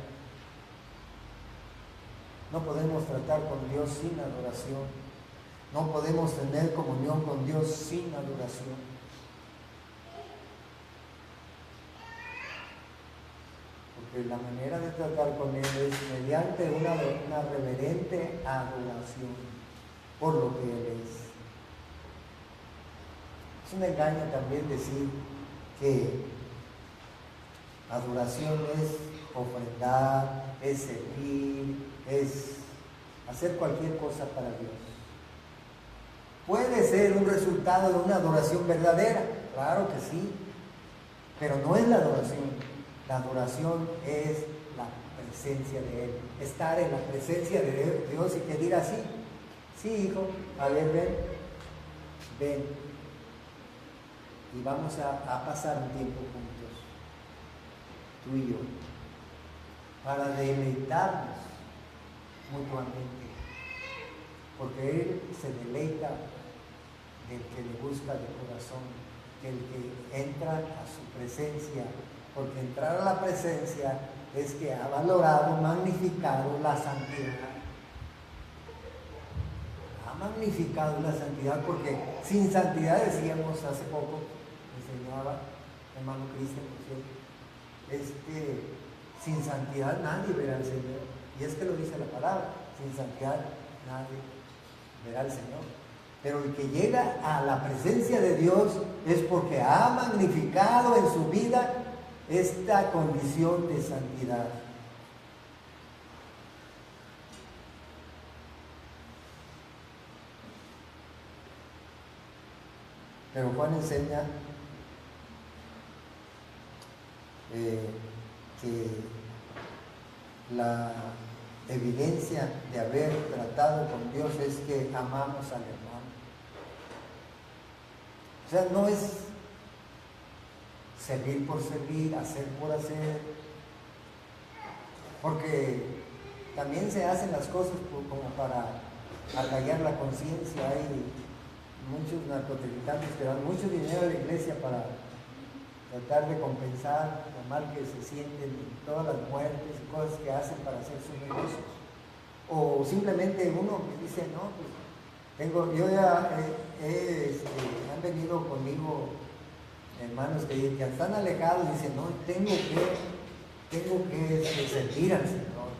No podemos tratar con Dios sin adoración. No podemos tener comunión con Dios sin adoración. Porque la manera de tratar con Él es mediante una reverente adoración por lo que Él es. Es un engaño también decir que adoración es ofrendar, es servir, es hacer cualquier cosa para Dios. Puede ser un resultado de una adoración verdadera, claro que sí, pero no es la adoración. La adoración es la presencia de Él, estar en la presencia de Dios y que diga así, sí hijo, a ver, ven, y vamos a pasar un tiempo juntos, tú y yo, para deleitarnos mutuamente, porque Él se deleita del que le busca de corazón, del que entra a su presencia, porque entrar a la presencia es que ha valorado, magnificado la santidad. Ha magnificado la santidad, porque sin santidad, decíamos hace poco, enseñaba hermano Cristian, sin santidad nadie verá al Señor. Y es que lo dice la palabra, sin santidad nadie verá al Señor. Pero el que llega a la presencia de Dios es porque ha magnificado en su vida esta condición de santidad. Pero Juan enseña que la evidencia de haber tratado con Dios es que amamos al hermano. O sea, no es servir por servir, hacer por hacer, porque también se hacen las cosas como para acallar la conciencia. Hay muchos narcotraficantes que dan mucho dinero a la iglesia para tratar de compensar lo mal que se sienten y todas las muertes y cosas que hacen para hacer sus negocios. O simplemente uno que dice, no, pues yo ya han venido conmigo hermanos que están alejados y dicen, no, tengo que servir al Señor.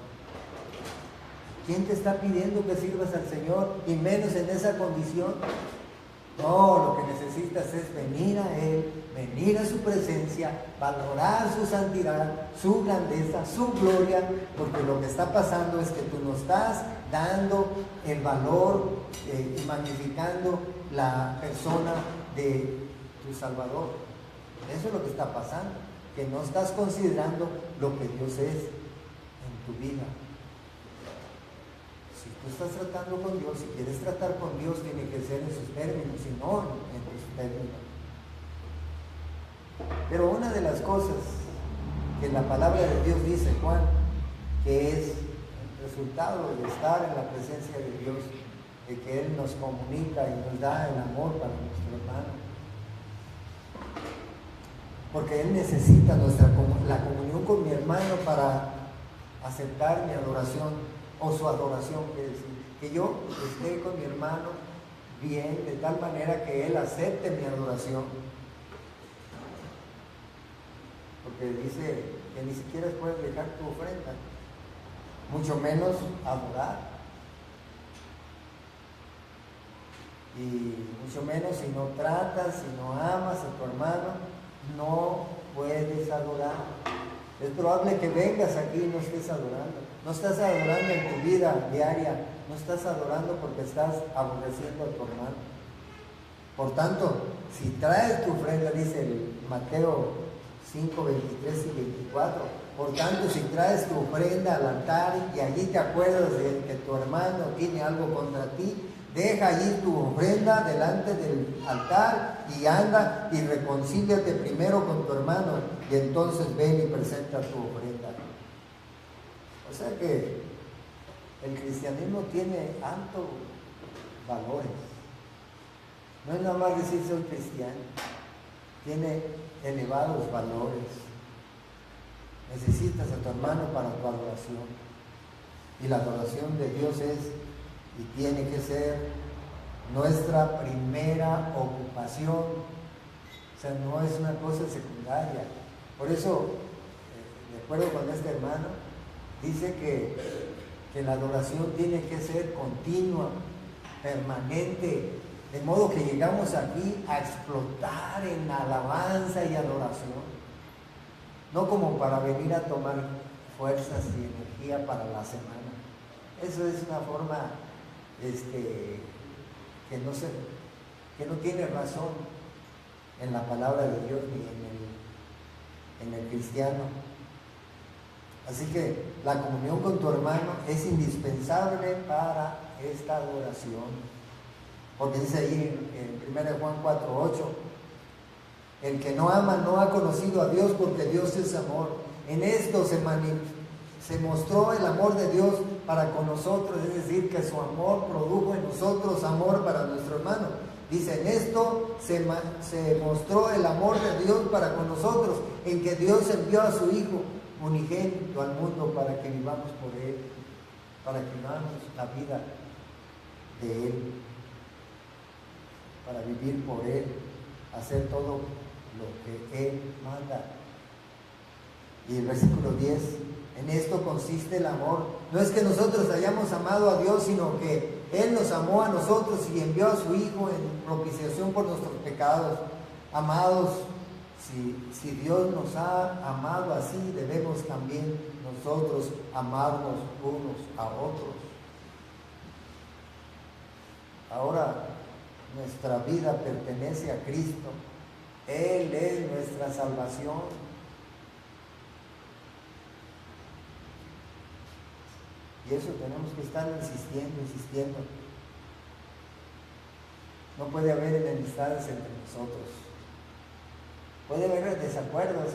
¿Quién te está pidiendo que sirvas al Señor? Y menos en esa condición. No, lo que necesitas es venir a Él, venir a su presencia, valorar su santidad, su grandeza, su gloria, porque lo que está pasando es que tú no estás dando el valor y magnificando la persona de tu Salvador. Eso es lo que está pasando, que no estás considerando lo que Dios es en tu vida. Si tú estás tratando con Dios, si quieres tratar con Dios, tiene que ser en sus términos y no en tus términos. Pero una de las cosas que la palabra de Dios dice, Juan, que es el resultado de estar en la presencia de Dios, de que Él nos comunica y nos da el amor para nuestro hermano. Porque Él necesita la comunión con mi hermano para aceptar mi adoración. O su adoración, quiere decir, que yo esté con mi hermano bien, de tal manera que él acepte mi adoración. Porque dice que ni siquiera puedes dejar tu ofrenda, mucho menos adorar. Y mucho menos si no tratas, si no amas a tu hermano, no puedes adorar. Es probable que vengas aquí y no estés adorando. No estás adorando en tu vida diaria, no estás adorando porque estás aborreciendo a tu hermano. Por tanto, si traes tu ofrenda, dice el Mateo 5, 23 y 24, por tanto, si traes tu ofrenda al altar y allí te acuerdas de que tu hermano tiene algo contra ti, deja allí tu ofrenda delante del altar y anda y reconcíliate primero con tu hermano y entonces ven y presenta tu ofrenda. O sea que el cristianismo tiene altos valores. No es nada más decir soy cristiano, tiene elevados valores. Necesitas a tu hermano para tu adoración. Y la adoración de Dios es y tiene que ser nuestra primera ocupación. O sea, no es una cosa secundaria. Por eso, de acuerdo con este hermano, dice que la adoración tiene que ser continua, permanente, de modo que llegamos aquí a explotar en alabanza y adoración, no como para venir a tomar fuerzas y energía para la semana. Eso es una forma que que no tiene razón en la palabra de Dios ni en el cristiano. Así que la comunión con tu hermano es indispensable para esta adoración. Porque dice ahí en 1 Juan 4:8, el que no ama no ha conocido a Dios, porque Dios es amor. En esto se mostró el amor de Dios para con nosotros, es decir, que su amor produjo en nosotros amor para nuestro hermano. Dice, en esto se mostró el amor de Dios para con nosotros, en que Dios envió a su Hijo unigénito al mundo para que vivamos por Él, para que vivamos la vida de Él, para vivir por Él, hacer todo lo que Él manda. Y el versículo 10, en esto consiste el amor. No es que nosotros hayamos amado a Dios, sino que Él nos amó a nosotros y envió a su Hijo en propiciación por nuestros pecados. Amados, si Dios nos ha amado así, debemos también nosotros amarnos unos a otros. Ahora nuestra vida pertenece a Cristo. Él es nuestra salvación. Y eso tenemos que estar insistiendo. No puede haber enemistades entre nosotros. Puede haber desacuerdos,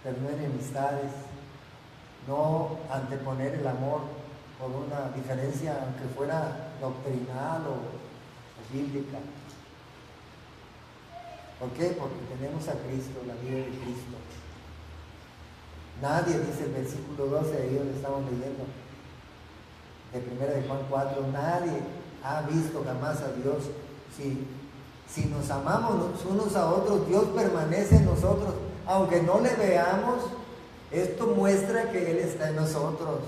pero no enemistades. No anteponer el amor por una diferencia, aunque fuera doctrinal o bíblica. ¿Por qué? Porque tenemos a Cristo, la vida de Cristo. Nadie, dice el versículo 12, ahí donde estamos leyendo, de 1 Juan 4, nadie ha visto jamás a Dios. Si nos amamos unos a otros, Dios permanece en nosotros. Aunque no le veamos, esto muestra que Él está en nosotros.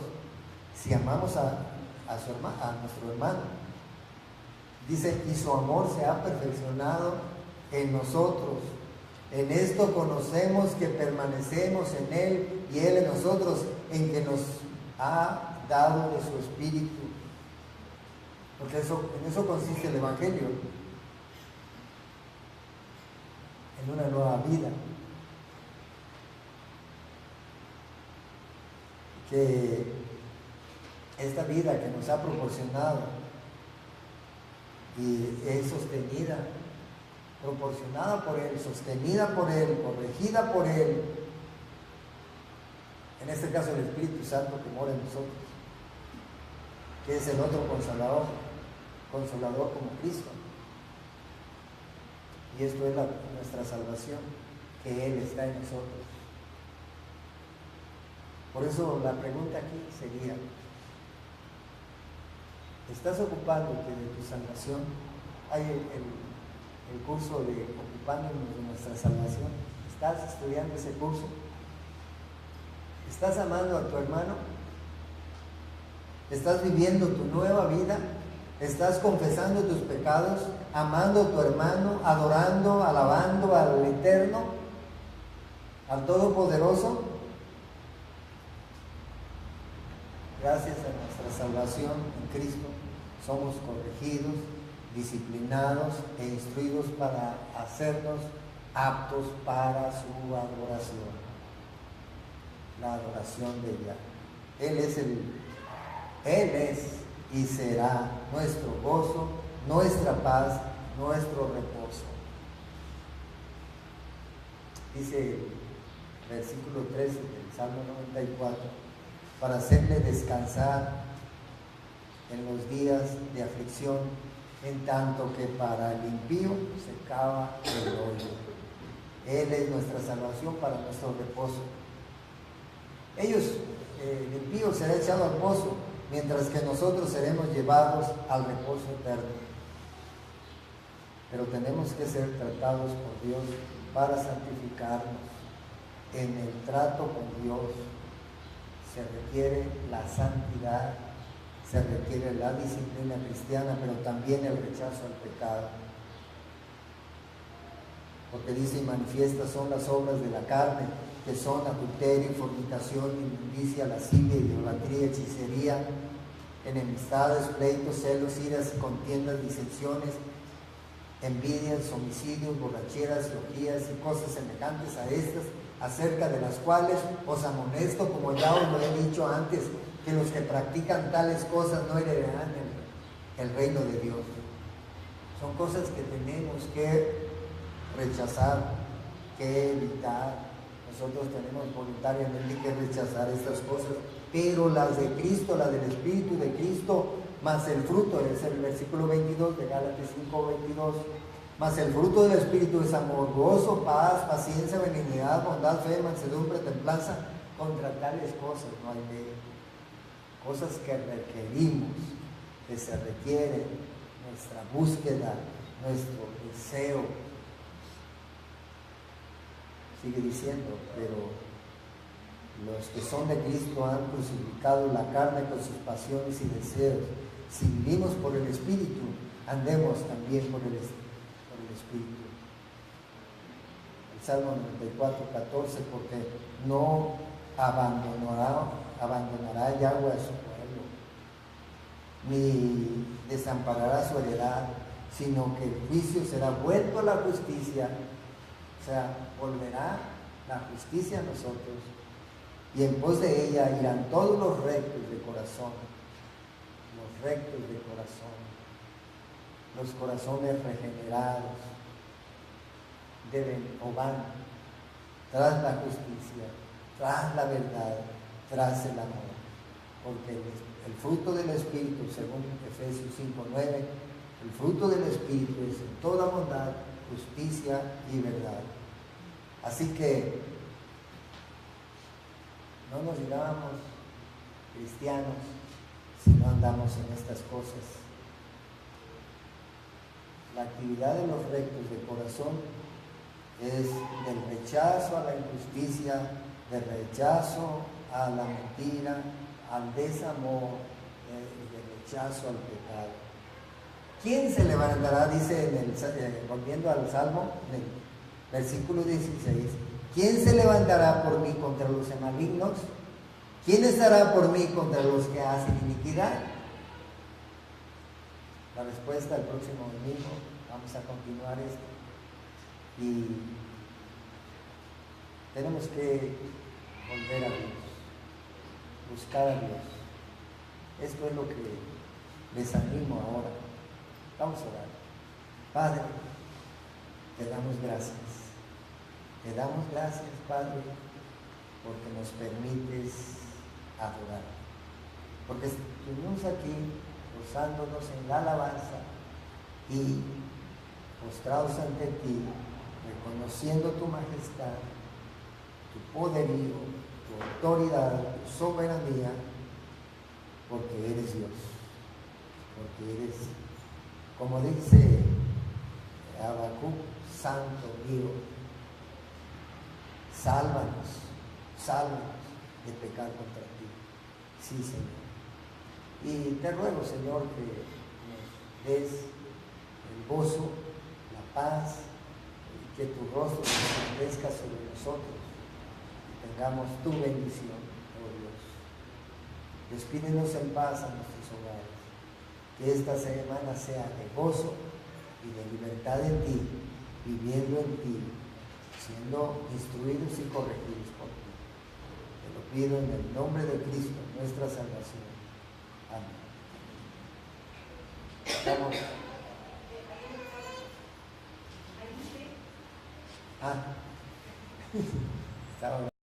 Si amamos a nuestro hermano. Dice, y su amor se ha perfeccionado en nosotros. En esto conocemos que permanecemos en Él y Él en nosotros, en que nos ha dado de su Espíritu. Porque en eso consiste el Evangelio, en una nueva vida. Que esta vida que nos ha proporcionado y es sostenida, proporcionada por Él, sostenida por Él, corregida por Él, en este caso el Espíritu Santo que mora en nosotros, que es el otro consolador como Cristo. Y esto es nuestra salvación, que Él está en nosotros. Por eso la pregunta aquí sería, ¿estás ocupándote de tu salvación? Hay el curso de ocupándonos de nuestra salvación. ¿Estás estudiando ese curso? ¿Estás amando a tu hermano? ¿Estás viviendo tu nueva vida? ¿Estás confesando tus pecados? ¿Amando a tu hermano? ¿Adorando, alabando al Eterno? ¿Al Todopoderoso? Gracias a nuestra salvación en Cristo, somos corregidos, disciplinados e instruidos para hacernos aptos para su adoración, la adoración de Yahweh. Él es y será nuestro gozo, nuestra paz, nuestro reposo. Dice el versículo 13 del Salmo 94, para hacerle descansar en los días de aflicción, en tanto que para el impío se cava el hoyo. Él es nuestra salvación para nuestro reposo. El impío será echado al pozo, mientras que nosotros seremos llevados al reposo eterno. Pero tenemos que ser tratados por Dios para santificarnos. En el trato con Dios se requiere la santidad, se requiere la disciplina cristiana, pero también el rechazo al pecado. Porque dice, y manifiestas son las obras de la carne, que son adulterio, fornicación, inmundicia, lascivia, idolatría, hechicería, enemistades, pleitos, celos, iras, contiendas, disensiones, envidias, homicidios, borracheras, loquías y cosas semejantes a estas, acerca de las cuales os amonesto, como ya os lo he dicho antes, que los que practican tales cosas no heredarán el reino de Dios. Son cosas que tenemos que rechazar, que evitar. Nosotros tenemos voluntariamente que rechazar estas cosas, pero las de Cristo, las del Espíritu de Cristo, más el fruto, es el versículo 22 de Gálatas 5:22, más el fruto del Espíritu es amor, gozo, paz, paciencia, benignidad, bondad, fe, mansedumbre, templanza. Contra tales cosas no hay ley. Cosas que requerimos, que se requieren, nuestra búsqueda, nuestro deseo. Sigue diciendo, pero los que son de Cristo han crucificado la carne con sus pasiones y deseos. Si vivimos por el Espíritu, andemos también por el Espíritu. El Salmo 94:14, porque no abandonará Yahweh a su pueblo, ni desamparará su heredad, sino que el juicio será vuelto a la justicia. O sea, volverá la justicia a nosotros, y en pos de ella irán todos los rectos de corazón, los rectos de corazón, los corazones regenerados, deben o van tras la justicia, tras la verdad, tras el amor, porque el fruto del Espíritu, según Efesios 5:9, el fruto del Espíritu es en toda bondad, justicia y verdad. Así que no nos llamábamos cristianos si no andamos en estas cosas. La actividad de los rectos de corazón es del rechazo a la injusticia, del rechazo a la mentira, al desamor, del rechazo al pecado. ¿Quién se levantará? Dice, volviendo al Salmo, en el versículo 16, ¿quién se levantará por mí contra los malignos? ¿Quién estará por mí contra los que hacen iniquidad? La respuesta el próximo domingo. Vamos a continuar esto. Y tenemos que volver a Dios, buscar a Dios. Esto es lo que les animo ahora. Vamos a orar. Padre, te damos gracias. Te damos gracias, Padre, porque nos permites adorar. Porque estuvimos aquí gozándonos en la alabanza y postrados ante ti, reconociendo tu majestad, tu poderío, tu autoridad, tu soberanía, porque eres Dios, porque eres, como dice Habacuc, santo mío, sálvanos de pecar contra ti. Sí, Señor. Y te ruego, Señor, que nos des el gozo, la paz, y que tu rostro se resplandezca sobre nosotros y tengamos tu bendición, oh Dios. Despídenos en paz a nuestros hogares. Que esta semana sea de gozo y de libertad en ti, viviendo en ti, siendo instruidos y corregidos por ti. Te lo pido en el nombre de Cristo, nuestra salvación. Amén. Estamos. Estaba